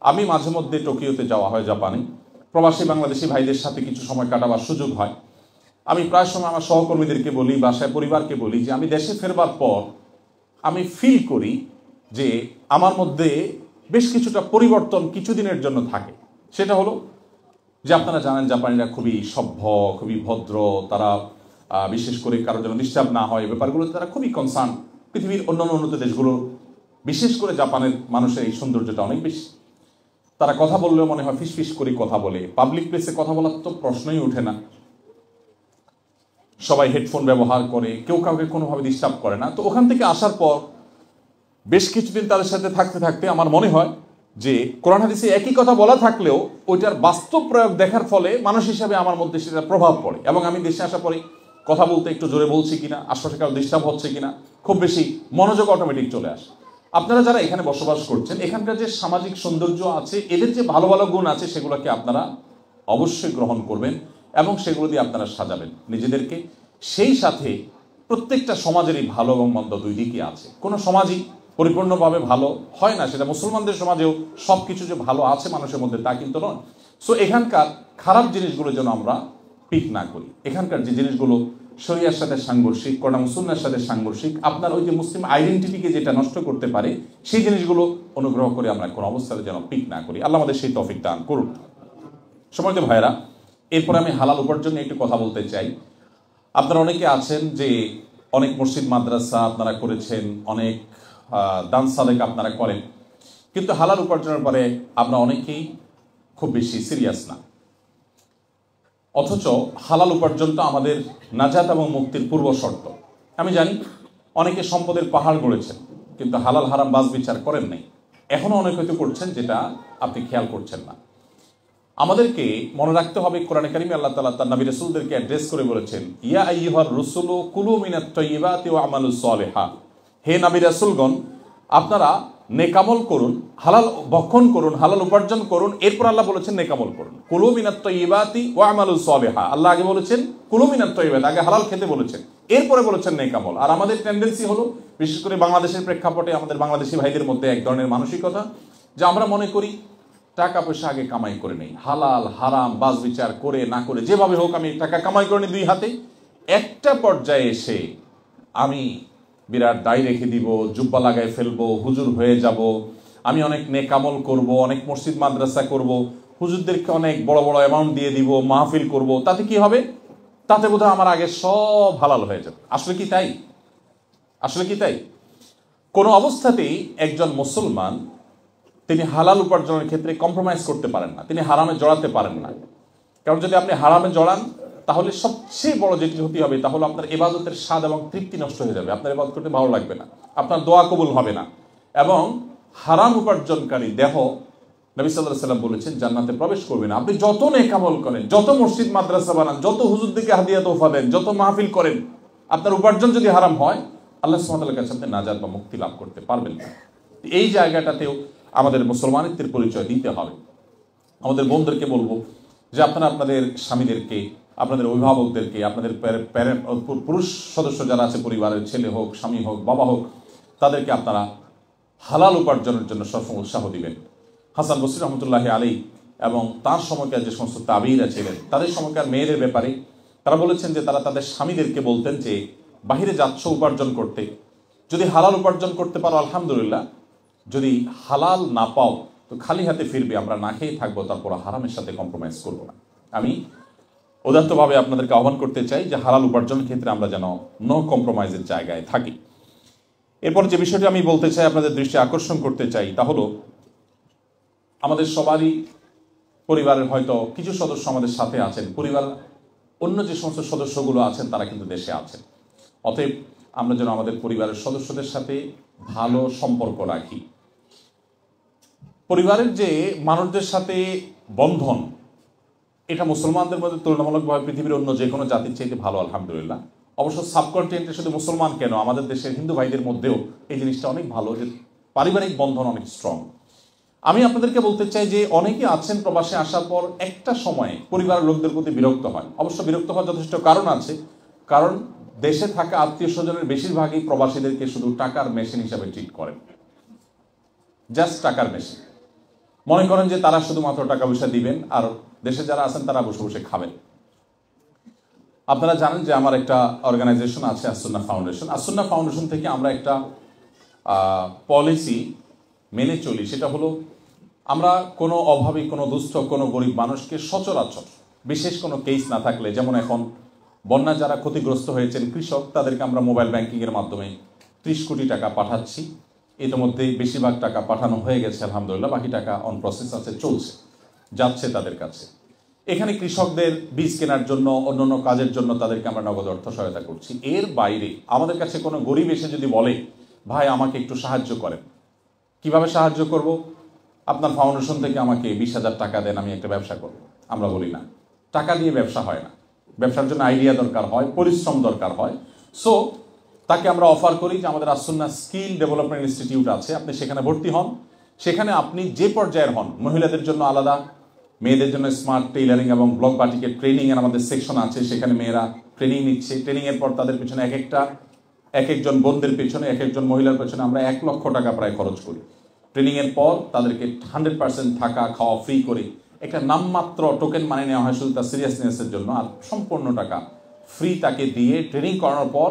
আমি মাঝে মধ্যে টোকিওতে যাওয়া হয়, জাপানে, প্রবাসী বাংলাদেশি ভাইদের সাথে কিছু সময় কাটাবার সুযোগ হয়। আমি প্রায় সময় আমার সহকর্মীদেরকে বলি, বাসায় পরিবারকে বলি যে আমি দেশে ফেরবার পর আমি ফিল করি যে আমার মধ্যে বেশ কিছুটা পরিবর্তন কিছুদিনের জন্য থাকে। সেটা হলো যে আপনারা জানেন জাপানিরা খুবই সভ্য, খুবই ভদ্র, তারা বিশেষ করে কারোর যেন ডিস্টার্ব না হয় ব্যাপারগুলোতে তারা খুবই কনসার্ন। পৃথিবীর অন্যান্য উন্নত দেশগুলো, বিশেষ করে জাপানের মানুষের এই সৌন্দর্যটা অনেক বেশি। তারা কথা বললেও মনে হয় ফিসফিস করে কথা বলে। পাবলিক প্লেসে কথা বলার তো প্রশ্নই ওঠে না, সবাই হেডফোন ব্যবহার করে, কেউ কাউকে কোনোভাবে ডিস্টার্ব করে না। তো ওখান থেকে আসার পর বেশ কিছুদিন তাদের সাথে থাকতে থাকতে আমার মনে হয় যে কোরআন হাদিসে একই কথা বলা থাকলেও ওইটার বাস্তব প্রয়োগ দেখার ফলে মানুষ হিসাবে আমার মধ্যে সেটা প্রভাব পড়ে। এবং আমি দেশে আসা পরে কথা বলতে একটু জোরে বলছি কিনা, আশপাশে কারো ডিস্টার্ব হচ্ছে কিনা, খুব বেশি মনোযোগ অটোমেটিক চলে আসে। আপনারা যারা এখানে বসবাস করছেন, এখানকার যে সামাজিক সৌন্দর্য আছে, এদের যে ভালো ভালো গুণ আছে, সেগুলোকে আপনারা অবশ্যই গ্রহণ করবেন এবং সেগুলো দিয়ে আপনারা সাজাবেন নিজেদেরকে। সেই সাথে প্রত্যেকটা সমাজেরই ভালো এবং মন্দ দুই দিকই আছে। কোনো সমাজই পরিপূর্ণভাবে ভালো হয় না, সেটা মুসলমানদের সমাজেও সব কিছু যে ভালো আছে মানুষের মধ্যে তা কিন্তু নয়। সো এখানকার খারাপ জিনিসগুলো যেন আমরা পিক না করি। এখানকার যে জিনিসগুলো শরিয়ার সাথে সাংঘর্ষিক, কোরআন ও সুন্নাহর সাথে সাংঘর্ষিক, আপনার ওই যে মুসলিম আইডেন্টিটিকে যেটা নষ্ট করতে পারে, সেই জিনিসগুলো অনুগ্রহ করে আমরা কোনো অবস্থাতে যেন পিক না করি। আল্লাহ আমাদের সেই তৌফিক দান করুন। সম্মানিত ভাইরা, এরপরে আমি হালাল উপার্জন নিয়ে একটু কথা বলতে চাই। আপনারা অনেকে আছেন যে অনেক মসজিদ মাদ্রাসা আপনারা করেছেন, অনেক দান সাদেক আপনারা করেন, কিন্তু হালাল উপার্জনের পরে আমরা অনেকেই খুব বেশি সিরিয়াস না। অথচ হালাল উপার্জনটা আমাদের নাজাত এবং মুক্তির পূর্ব শর্ত। আমি জানি অনেকে সম্পদের পাহাড় গড়েছেন, কিন্তু হালাল হারাম বাজ বিচার করেন নাই। এখনও অনেক হয়তো করছেন, যেটা আপনি খেয়াল করছেন না। আমাদেরকে মনে রাখতে হবে, কোরআনে কারিমে আল্লাহ তাআলা তার নবী রাসূলদেরকে অ্যাড্রেস করে বলেছেন, ইয়া আইয়ুহার রুসুলু কুলু মিনাত তাইয়্যিবাতি ওয়া আমালুস সালিহা। হে নবী রাসূলগণ, আপনারা নেকামল করুন, হালাল ভক্ষণ করুন, হালাল উপার্জন করুন। এরপর আল্লাহ বলেছেন নেকামল করুন। কুলু মিনাত তাইয়্যিবাতি ওয়া আমালুস সালিহা। আল্লাহ আগে বলেছেন কুলু মিনাত তাইয়্যিবাত, আগে হালাল খেতে বলেছেন, এরপরে বলেছেন নেকামল। আর আমাদের টেন্ডেন্সি হলো, বিশেষ করে বাংলাদেশের প্রেক্ষাপটে আমাদের বাংলাদেশি ভাইদের মধ্যে এক ধরনের মানসিকতা, যে আমরা মনে করি টাকা পয়সা আগে কামাই করে নেই, হালাল হারাম বাজ বিচার করে না করে যেভাবে হোক আমি টাকা কামাই করে নিই দুই হাতে, একটা পর্যায়ে এসে আমি বিরাট দায় রেখে দিব, জুব্বা লাগাই ফেলবো, হুজুর হয়ে যাব, আমি অনেক নেকামল করব, অনেক মসজিদ মাদ্রাসা করব, হুজুরদেরকে অনেক বড় বড় অ্যামাউন্ট দিয়ে দিব, মাহফিল করব, তাতে কি হবে? তাতে বোধহয় আমার আগে সব হালাল হয়ে যাবে। আসলে কি তাই? আসলে কি তাই? কোনো অবস্থাতেই একজন মুসলমান তিনি হালাল উপার্জনের ক্ষেত্রে কম্প্রোমাইজ করতে পারেন না, তিনি হারামে জড়াতে পারেন না। কারণ যদি আপনি হারামে জড়ান, তাহলে সবচেয়ে বড় যেটি ক্ষতি হবে, তাহলে আপনার ইবাদতের স্বাদ এবং তৃপ্তি নষ্ট হয়ে যাবে, আপনার ইবাদত করতে ভালো লাগবে না, আপনার দোয়া কবুল হবে না। এবং হারাম উপার্জনকারী দেহ, নবী সাল্লাল্লাহু আলাইহি ওয়াসাল্লাম বলেছেন, জান্নাতে প্রবেশ করবে না। আপনি যত নেকামল করেন, যত মসজিদ মাদ্রাসা বানান, যত হুজুরদেরকে হাদিয়া তোফা দেন, যত মাহফিল করেন, আপনার উপার্জন যদি হারাম হয়, আল্লাহ সুবহানাহু ওয়া তাআলার কাছে আপনি নাজাত বা মুক্তি লাভ করতে পারবেন না। এই জায়গাটাতেও আমাদের মুসলমানিত্বের পরিচয় দিতে হবে। আমাদের বোনদেরকে বলবো যে আপনারা আপনাদের স্বামীদেরকে, আপনাদের অভিভাবকদেরকে, আপনাদের পুরুষ সদস্য যারা আছে পরিবারের, ছেলে হোক, স্বামী হোক, বাবা হোক, তাদেরকে আপনারা হালাল উপার্জনের জন্য সবসময় উৎসাহ দিবেন। হাসান বসরি রহমতুল্লাহি আলাইহি এবং তার সময়কার যে সমস্ত তাবিঈরা ছিলেন, তাদের সময়কার মেয়েদের ব্যাপারে তারা বলেছেন যে তারা তাদের স্বামীদেরকে বলতেন যে বাহিরে যাচ্ছ উপার্জন করতে, যদি হালাল উপার্জন করতে পারো আলহামদুলিল্লাহ, যদি হালাল না পাও তো খালি হাতে ফিরবে, আমরা না খেয়ে থাকবো, তারপর হারামের সাথে কম্প্রোমাইজ করবো না। আমি উদাত্তভাবে আপনাদেরকে আহ্বান করতে চাই যে হালাল উপার্জনের ক্ষেত্রে আমরা যেন নো কম্প্রোমাইজের জায়গায় থাকি। এরপর যে বিষয়টি আমি বলতে চাই, আপনাদের দৃষ্টি আকর্ষণ করতে চাই, তা হলো আমাদের সবারই পরিবারের হয়তো কিছু সদস্য আমাদের সাথে আছেন, পরিবার অন্য যে সমস্ত সদস্যগুলো আছেন তারা কিন্তু দেশে আছেন। অতএব আমরা যেন আমাদের পরিবারের সদস্যদের সাথে ভালো সম্পর্ক রাখি। পরিবারের যে মানুষদের সাথে বন্ধন, এটা মুসলমানদের মধ্যে তুলনামূলকভাবে পৃথিবীর অন্য যে কোনো জাতির চাইতে ভালো, আলহামদুলিল্লাহ। অবশ্য সাবকন্টিনেন্টে শুধু মুসলমান কেন, আমাদের দেশের হিন্দু ভাইদের মধ্যেও এই জিনিসটা অনেক ভালো, যে পারিবারিক বন্ধন অনেক স্ট্রং। আমি আপনাদেরকে বলতে চাই যে অনেকে আছেন প্রবাসে আসার পর একটা সময়ে পরিবারের লোকদের প্রতি বিরক্ত হয়। অবশ্য বিরক্ত হওয়ার যথেষ্ট কারণ আছে, কারণ দেশে থাকা আত্মীয় স্বজনের বেশিরভাগই প্রবাসীদেরকে শুধু টাকার মেশিন হিসাবে ট্রিট করেন, জাস্ট টাকার মেশিন। মনে করেন যে তারা শুধুমাত্র টাকা পয়সা দিবেন আর দেশে যারা আছেন তারা বসে বসে খাবেন। আপনারা জানেন যে আমার একটা অর্গানাইজেশন আছে আসুন্নাহ ফাউন্ডেশন। আসুন্নাহ ফাউন্ডেশন থেকে আমরা একটা পলিসি মেনে চলি, সেটা হলো আমরা কোনো অভাবী, কোনো দুস্থ, কোনো গরিব মানুষকে সচরাচর বিশেষ কোনো কেস না থাকলে, যেমন এখন বন্যা যারা ক্ষতিগ্রস্ত হয়েছেন কৃষক, তাদেরকে আমরা মোবাইল ব্যাংকিংয়ের মাধ্যমে 30 কোটি টাকা পাঠাচ্ছি। ইতিমধ্যে বেশিরভাগ টাকা পাঠানো হয়ে গেছে আলহামদুলিল্লাহ, বাকি টাকা অন প্রসেস আছে, চলছে, যাচ্ছে তাদের কাছে। এখানে কৃষকদের বীজ কেনার জন্য, অন্যান্য কাজের জন্য তাদেরকে আমরা নগদ অর্থ সহায়তা করছি। এর বাইরে আমাদের কাছে কোনো গরিব এসে যদি বলে ভাই আমাকে একটু সাহায্য করেন, কিভাবে সাহায্য করব, আপনার ফাউন্ডেশন থেকে আমাকে 20,000 টাকা দেন, আমি একটা ব্যবসা করব, আমরা বলি না, টাকা দিয়ে ব্যবসা হয় না, ব্যবসার জন্য আইডিয়া দরকার হয়, পরিশ্রম দরকার হয়। সো তাকে আমরা অফার করি যে আমাদের আসুন্নাহ স্কিল ডেভেলপমেন্ট ইনস্টিটিউট আছে, আপনি সেখানে ভর্তি হন। সেখানে আপনি যে পর্যায়ের হন, মহিলাদের জন্য আলাদা, মেয়েদের জন্য স্মার্ট টেইলারিং এবং ব্লক বাটিকের ট্রেনিংয়ের আমাদের সেকশন আছে, সেখানে মেয়েরা ট্রেনিং নিচ্ছে। ট্রেনিংয়ের পর তাদের পেছনে এক একজন বোনদের পেছনে, এক একজন মহিলার পেছনে আমরা 1 লক্ষ টাকা প্রায় খরচ করি। ট্রেনিংয়ের পর তাদেরকে 100% থাকা খাওয়া ফ্রি করে একটা নামমাত্র টোকেন মানে নেওয়া হয় শুধু তার সিরিয়াসনেসের জন্য, আর সম্পূর্ণ টাকা ফ্রি তাকে দিয়ে ট্রেনিং করানোর পর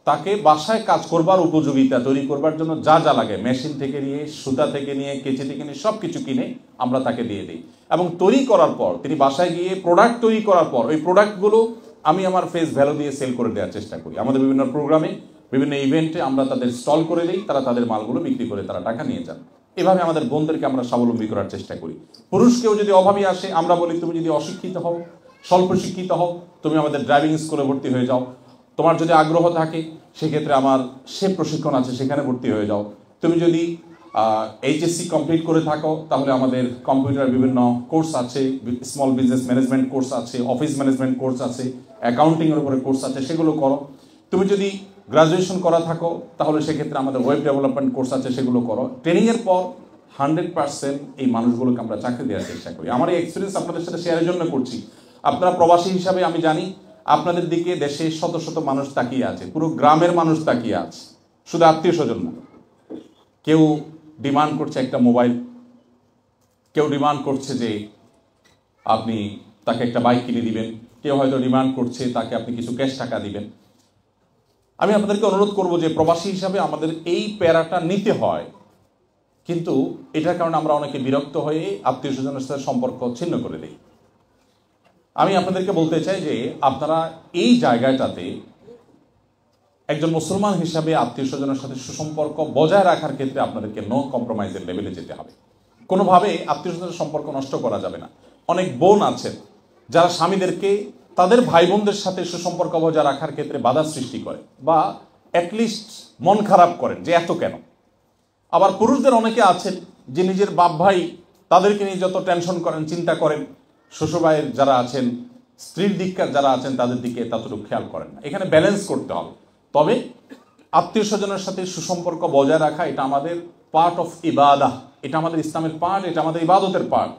তাকে বাসায় কাজ করবার উপযোগিতা তৈরি করবার জন্য যা যা লাগে, মেশিন থেকে নিয়ে, সুতা থেকে নিয়ে, কেচি থেকে নিয়ে সব কিছু কিনে আমরা তাকে দিয়ে দিই। এবং তৈরি করার পর তিনি বাসায় গিয়ে প্রোডাক্ট তৈরি করার পর ওই প্রোডাক্টগুলো আমি আমার ফেস ভ্যালু দিয়ে সেল করে দেওয়ার চেষ্টা করি। আমাদের বিভিন্ন প্রোগ্রামে, বিভিন্ন ইভেন্টে আমরা তাদের স্টল করে দিই, তারা তাদের মালগুলো বিক্রি করে তারা টাকা নিয়ে যান। এভাবে আমাদের বোনদেরকে আমরা স্বাবলম্বী করার চেষ্টা করি। পুরুষকেও যদি অভাবী আসে, আমরা বলি তুমি যদি অশিক্ষিত হও, স্বল্প শিক্ষিত হও, তুমি আমাদের ড্রাইভিং স্কুলে ভর্তি হয়ে যাও। তোমার যদি আগ্রহ থাকে সেক্ষেত্রে আমার সে প্রশিক্ষণ আছে, সেখানে ভর্তি হয়ে যাও। তুমি যদি এইচএসসি কমপ্লিট করে থাকো তাহলে আমাদের কম্পিউটার বিভিন্ন কোর্স আছে, স্মল বিজনেস ম্যানেজমেন্ট কোর্স আছে, অফিস ম্যানেজমেন্ট কোর্স আছে, অ্যাকাউন্টিংয়ের উপরে কোর্স আছে, সেগুলো করো। তুমি যদি গ্রাজুয়েশন করা থাকো তাহলে সেক্ষেত্রে আমাদের ওয়েব ডেভেলপমেন্ট কোর্স আছে, সেগুলো করো। ট্রেনিংয়ের পর 100% এই মানুষগুলোকে আমরা চাকরি দেওয়ার চেষ্টা করি। আমার এই এক্সপিরিয়েন্স আপনাদের সাথে শেয়ারের জন্য করছি। আপনারা প্রবাসী হিসাবে আমি জানি আপনাদের দিকে দেশে শত শত মানুষ তাকিয়ে আছে, পুরো গ্রামের মানুষ তাকিয়ে আছে, শুধু আত্মীয় স্বজন না। কেউ ডিমান্ড করছে একটা মোবাইল, কেউ ডিমান্ড করছে যে আপনি তাকে একটা বাইক কিনে দিবেন, কেউ হয়তো ডিমান্ড করছে তাকে আপনি কিছু ক্যাশ টাকা দিবেন। আমি আপনাদেরকে অনুরোধ করব যে প্রবাসী হিসাবে আমাদের এই প্যারাটা নিতে হয়, কিন্তু এটার কারণে আমরা অনেকে বিরক্ত হয়ে আত্মীয় স্বজনের সাথে সম্পর্ক ছিন্ন করে দিই। আমি আপনাদেরকে বলতে চাই যে আপনারা এই জায়গাটাতে একজন মুসলমান হিসাবে আত্মীয় স্বজনের সাথে সুসম্পর্ক বজায় রাখার ক্ষেত্রে আপনাদেরকে নো কম্প্রোমাইজের লেভেলে যেতে হবে। কোনোভাবে আত্মীয় স্বজনের সম্পর্ক নষ্ট করা যাবে না। অনেক বোন আছেন যারা স্বামীদেরকে তাদের ভাই বোনদের সাথে সুসম্পর্ক বজায় রাখার ক্ষেত্রে বাধা সৃষ্টি করে বা অ্যাটলিস্ট মন খারাপ করেন যে এত কেন। আবার পুরুষদের অনেকে আছেন যে নিজের বাপ ভাই তাদেরকে নিয়ে যত টেনশন করেন, চিন্তা করেন, শ্বশুরবাড়ির যারা আছেন, স্ত্রীর দিককার যারা আছেন তাদের দিকে ততটুকু খেয়াল করেন না। এখানে ব্যালেন্স করতে হবে। তবে আত্মীয় স্বজনের সাথে সুসম্পর্ক বজায় রাখা এটা আমাদের পার্ট অফ ইবাদাহ, এটা আমাদের ইসলামের পার্ট, এটা আমাদের ইবাদতের পার্ট।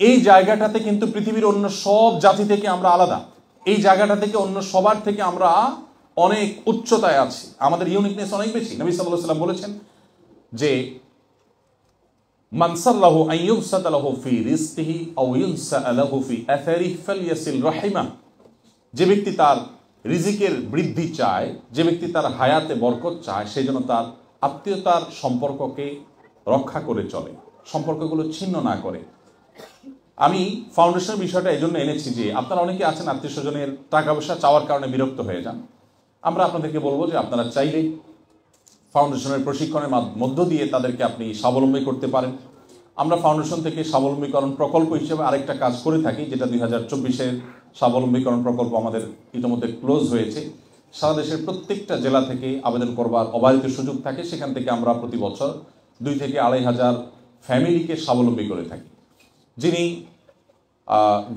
এই জায়গাটাতে কিন্তু পৃথিবীর অন্য সব জাতি থেকে আমরা আলাদা। এই জায়গাটা থেকে অন্য সবার থেকে আমরা অনেক উচ্চতায় আছি, আমাদের ইউনিকনেস অনেক বেশি। নবী সাল্লাল্লাহু আলাইহি ওয়াসাল্লাম বলেছেন যে মান সাল্লাহু আন ইউবসাতা লাহু ফি রিজকিহি আও ইউনসা লাহু ফি আথারিহি ফালইয়াসিল রাহিমা। যে ব্যক্তি তার রিজিকের বৃদ্ধি চায়, যে ব্যক্তি তার হায়াতে বরকত চায়, সে যেন তার আত্মীয়তার সম্পর্ককে রক্ষা করে চলে, সম্পর্কগুলো ছিন্ন না করে। আমি ফাউন্ডেশনের বিষয়টা এই জন্য এনেছি যে আপনারা অনেকে আছেন আত্মীয় স্বজনের টাকা পয়সা চাওয়ার কারণে বিরক্ত হয়ে যান। আমরা আপনাদেরকে বলবো যে আপনারা চাইলে ফাউন্ডেশনের প্রশিক্ষণের মধ্য দিয়ে তাদেরকে আপনি স্বাবলম্বী করতে পারেন। আমরা ফাউন্ডেশন থেকে স্বাবলম্বীকরণ প্রকল্প হিসেবে আরেকটা কাজ করে থাকি, যেটা 2024-এর স্বাবলম্বীকরণ প্রকল্প আমাদের ইতিমধ্যে ক্লোজ হয়েছে। সারা দেশের প্রত্যেকটা জেলা থেকে আবেদন করবার অবাধিত সুযোগ থাকে, সেখান থেকে আমরা প্রতি বছর 2 থেকে 2,500 ফ্যামিলিকে স্বাবলম্বী করে থাকি। যিনি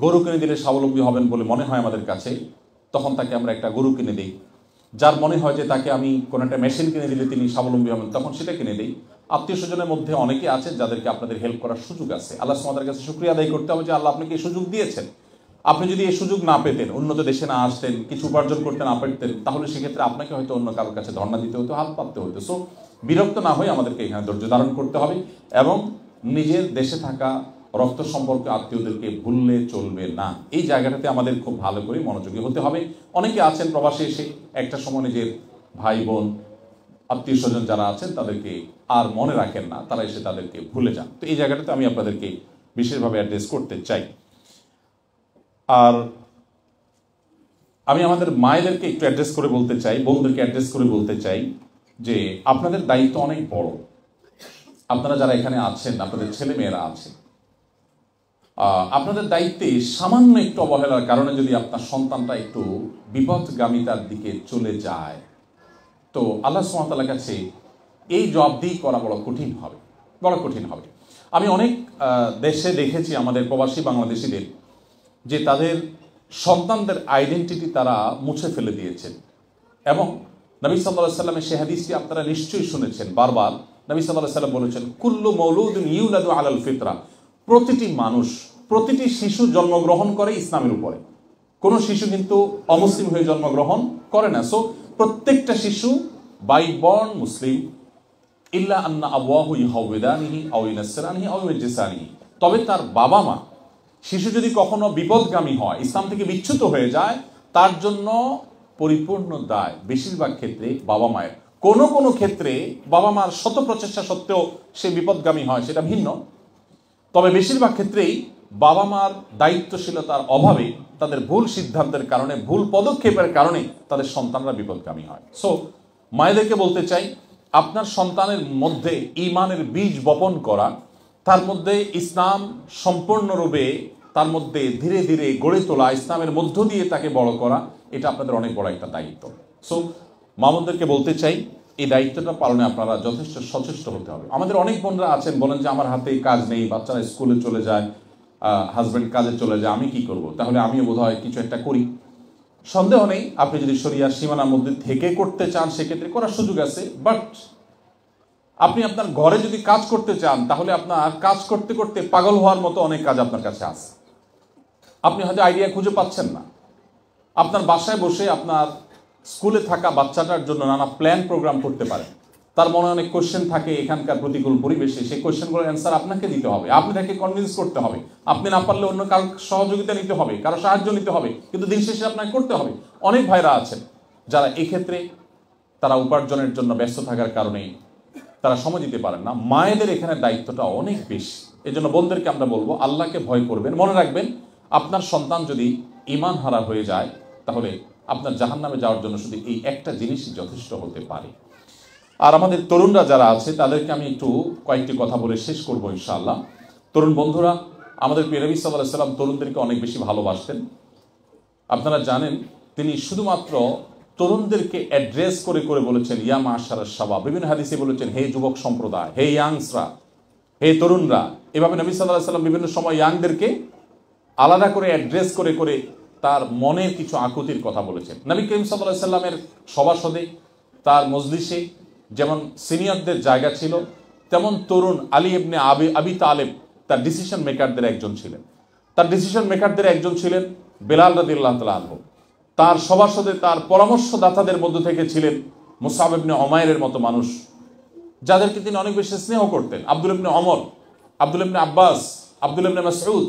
গরু কিনে দিলে স্বাবলম্বী হবেন বলে মনে হয় আমাদের কাছে, তখন তাকে আমরা একটা গরু কিনে দিই। যার মনে হয় যে তাকে আমি কোনো একটা মেশিন কিনে দিলে তিনি স্বাবলম্বী হবেন, তখন সেটা কিনে দিই। আত্মীয় স্বজনের মধ্যে অনেকে আছেন যাদেরকে আপনাদের হেল্প করার সুযোগ আছে। আল্লাহ সুবহানাহু ওয়া তাআলার কাছে শুকরিয়া আদায় করতে হবে যে আল্লাহ আপনাকে এই সুযোগ দিয়েছেন। আপনি যদি এই সুযোগ না পেতেন, উন্নত দেশে না আসতেন, কিছু উপার্জন করতে না পারতেন, তাহলে সেক্ষেত্রে আপনাকে হয়তো অন্য কারোর কাছে ধর্ণা দিতে হতো, হাত পাততে হতো। সো বিরক্ত না হয়ে আমাদেরকে এখানে ধৈর্য ধারণ করতে হবে এবং নিজের দেশে থাকা রক্ত সম্পর্কে আত্মীয়দেরকে ভুললে চলবে না। এই জায়গাটাতে আমাদের খুব ভালো করে মনোযোগী হতে হবে। অনেকে আছেন প্রবাসে এসে একটা সময় নিজের ভাই বোন আত্মীয় স্বজন যারা আছেন তাদেরকে আর মনে রাখেন না, তারা এসে তাদেরকে ভুলে যান। তো এই জায়গাটাতে আমি আপনাদেরকে বিশেষভাবে অ্যাড্রেস করতে চাই। আর আমি আমাদের মায়েদেরকে একটু অ্যাড্রেস করে বলতে চাই, বোনদেরকে অ্যাড্রেস করে বলতে চাই যে আপনাদের দায়িত্ব অনেক বড়। আপনারা যারা এখানে আছেন, আপনাদের ছেলে মেয়েরা আছে, আপনাদের দায়িত্বে সামান্য একটু অবহেলার কারণে যদি আপনার সন্তানটা একটু বিপদগামিতার দিকে চলে যায়, তো আল্লাহ সুবহানাহু ওয়া তাআলার কাছে এই জবাবদিহি করা বড় কঠিন হবে, বড় কঠিন হবে। আমি অনেক দেশে দেখেছি আমাদের প্রবাসী বাংলাদেশিদের যে তাদের সন্তানদের আইডেন্টিটি তারা মুছে ফেলে দিয়েছেন। এবং নবী সাল্লাল্লাহু আলাইহি ওয়াসাল্লামের সেই হাদিসটি আপনারা নিশ্চয়ই শুনেছেন, বারবার নবী সাল্লাল্লাহু আলাইহি ওয়াসাল্লাম বলেছেন, কুল্লু মাউলুদিন ইউলাদু আলাল ফিতরা, প্রতিটি মানুষ, প্রতিটি শিশু জন্মগ্রহণ করে ইসলামের উপরে। কোনো শিশু কিন্তু অমুসলিম হয়ে জন্মগ্রহণ করে না। সো প্রত্যেকটা শিশু বাই বর্ন মুসলিম, ইল্লা আন্না আবওয়াহু ইউহাউইদানিহি আও ইউনাসসিরানিহি আও ইউমাজ্জিসানিহি, তবে তার বাবা মা, শিশু যদি কখনো বিপদগামী হয়, ইসলাম থেকে বিচ্যুত হয়ে যায়, তার জন্য পরিপূর্ণ দায় বেশিরভাগ ক্ষেত্রে বাবা মায়ের। কোনো কোনো ক্ষেত্রে বাবা মার শত প্রচেষ্টা সত্ত্বেও সে বিপদগামী হয়, সেটা ভিন্ন। তবে বেশিরভাগ ক্ষেত্রেই বাবা মার দায়িত্বশীলতার অভাবে, তাদের ভুল সিদ্ধান্তের কারণে, ভুল পদক্ষেপের কারণে তাদের সন্তানরা বিপদগামী হয়। সো মায়েদেরকে বলতে চাই, আপনার সন্তানের মধ্যে ঈমানের বীজ বপন করা, তার মধ্যে ইসলাম সম্পূর্ণরূপে তার মধ্যে ধীরে ধীরে গড়ে তোলা, ইসলামের মধ্য দিয়ে তাকে বড় করা, এটা আপনাদের অনেক বড় একটা দায়িত্ব। সো মা বোনদেরকে বলতে চাই, এই দায়িত্বটা পালনে আপনারা যথেষ্ট সচেষ্ট হতে হবে। আমাদের অনেক বোনরা আছেন, বলেন যে আমার হাতে কাজ নেই, বাচ্চারা স্কুলে চলে যায়, হাজব্যান্ড কাজে চলে যায়, আমি কি করব? তাহলে আমিও বোধহয় কিছু একটা করি। সন্দেহ নেই, আপনি যদি শরিয়ার সীমানার মধ্যে থেকে করতে চান সেক্ষেত্রে করার সুযোগ আছে। বাট আপনি আপনার ঘরে যদি কাজ করতে চান, তাহলে আপনার কাজ করতে করতে পাগল হওয়ার মতো অনেক কাজ আপনার কাছে আছে, আপনি হয়তো আইডিয়া খুঁজে পাচ্ছেন না। আপনার বাসায় বসে আপনার স্কুলে থাকা বাচ্চাটার জন্য নানা প্ল্যান প্রোগ্রাম করতে পারেন। তার মনে অনেক কোশ্চেন থাকে এখানকার প্রতিকূল পরিবেশে, সেই কোশ্চেনগুলোর অ্যান্সার আপনাকে দিতে হবে, আপনি তাকে কনভিন্স করতে হবে। আপনি না পারলে অন্য কারো সহযোগিতা নিতে হবে, কারো সাহায্য নিতে হবে, কিন্তু দিন শেষে আপনাকে করতে হবে। অনেক ভাইরা আছেন যারা এক্ষেত্রে তারা উপার্জনের জন্য ব্যস্ত থাকার কারণে তারা সময় দিতে পারেন না। মায়েদের এখানে দায়িত্বটা অনেক বেশি। এই জন্য বোনদেরকে আমরা বলবো, আল্লাহকে ভয় করবেন। মনে রাখবেন, আপনার সন্তান যদি ঈমান হারা হয়ে যায়, তাহলে আপনার জাহান্নামে যাওয়ার জন্য শুধু এই একটা জিনিসই যথেষ্ট হতে পারে। আর আমাদের তরুণরা যারা আছে তাদেরকে আমি একটু কয়েকটি কথা বলে শেষ করবো ইনশাআল্লাহ। তরুণ বন্ধুরা, আমাদের প্রিয় নবী সাল্লাল্লাহু আলাইহি ওয়াসাল্লাম তরুণদেরকে অনেক বেশি ভালোবাসতেন। আপনারা জানেন, তিনি শুধুমাত্র তরুণদেরকে অ্যাড্রেস করে করে বলেছেন ইয়া মাশারাশ শাবাব। বিভিন্ন হাদিসে বলেছেন হে যুবক সম্প্রদায়, হে ইয়াংসরা, হে তরুণরা। এভাবে নবী সাল্লাল্লাহু আলাইহি ওয়াসাল্লাম বিভিন্ন সময় ইয়াংদেরকে আলাদা করে অ্যাড্রেস করে করে তার মনের কিছু আকুতির কথা বলেছেন। নবী করিম সাল্লাল্লাহু আলাইহি ওয়াসাল্লামের সভাসদে, তার মজলিসে যেমন সিনিয়রদের জায়গা ছিল, তেমন তরুণ আলী ইবনে আবি তালেব তার ডিসিশন মেকারদের একজন ছিলেন। তার ডিসিশন মেকারদের একজন ছিলেন বেলাল রাদিয়াল্লাহু তাআলা আনহু। তার সভাসদে, তার পরামর্শদাতাদের মধ্য থেকে ছিলেন মুসআব ইবনে উমাইরের মতো মানুষ, যাদেরকে তিনি অনেক বেশি স্নেহ করতেন। আব্দুল ইবনে ওমর, আব্দুল ইবনে আব্বাস, আব্দুল ইবনে মাসউদ,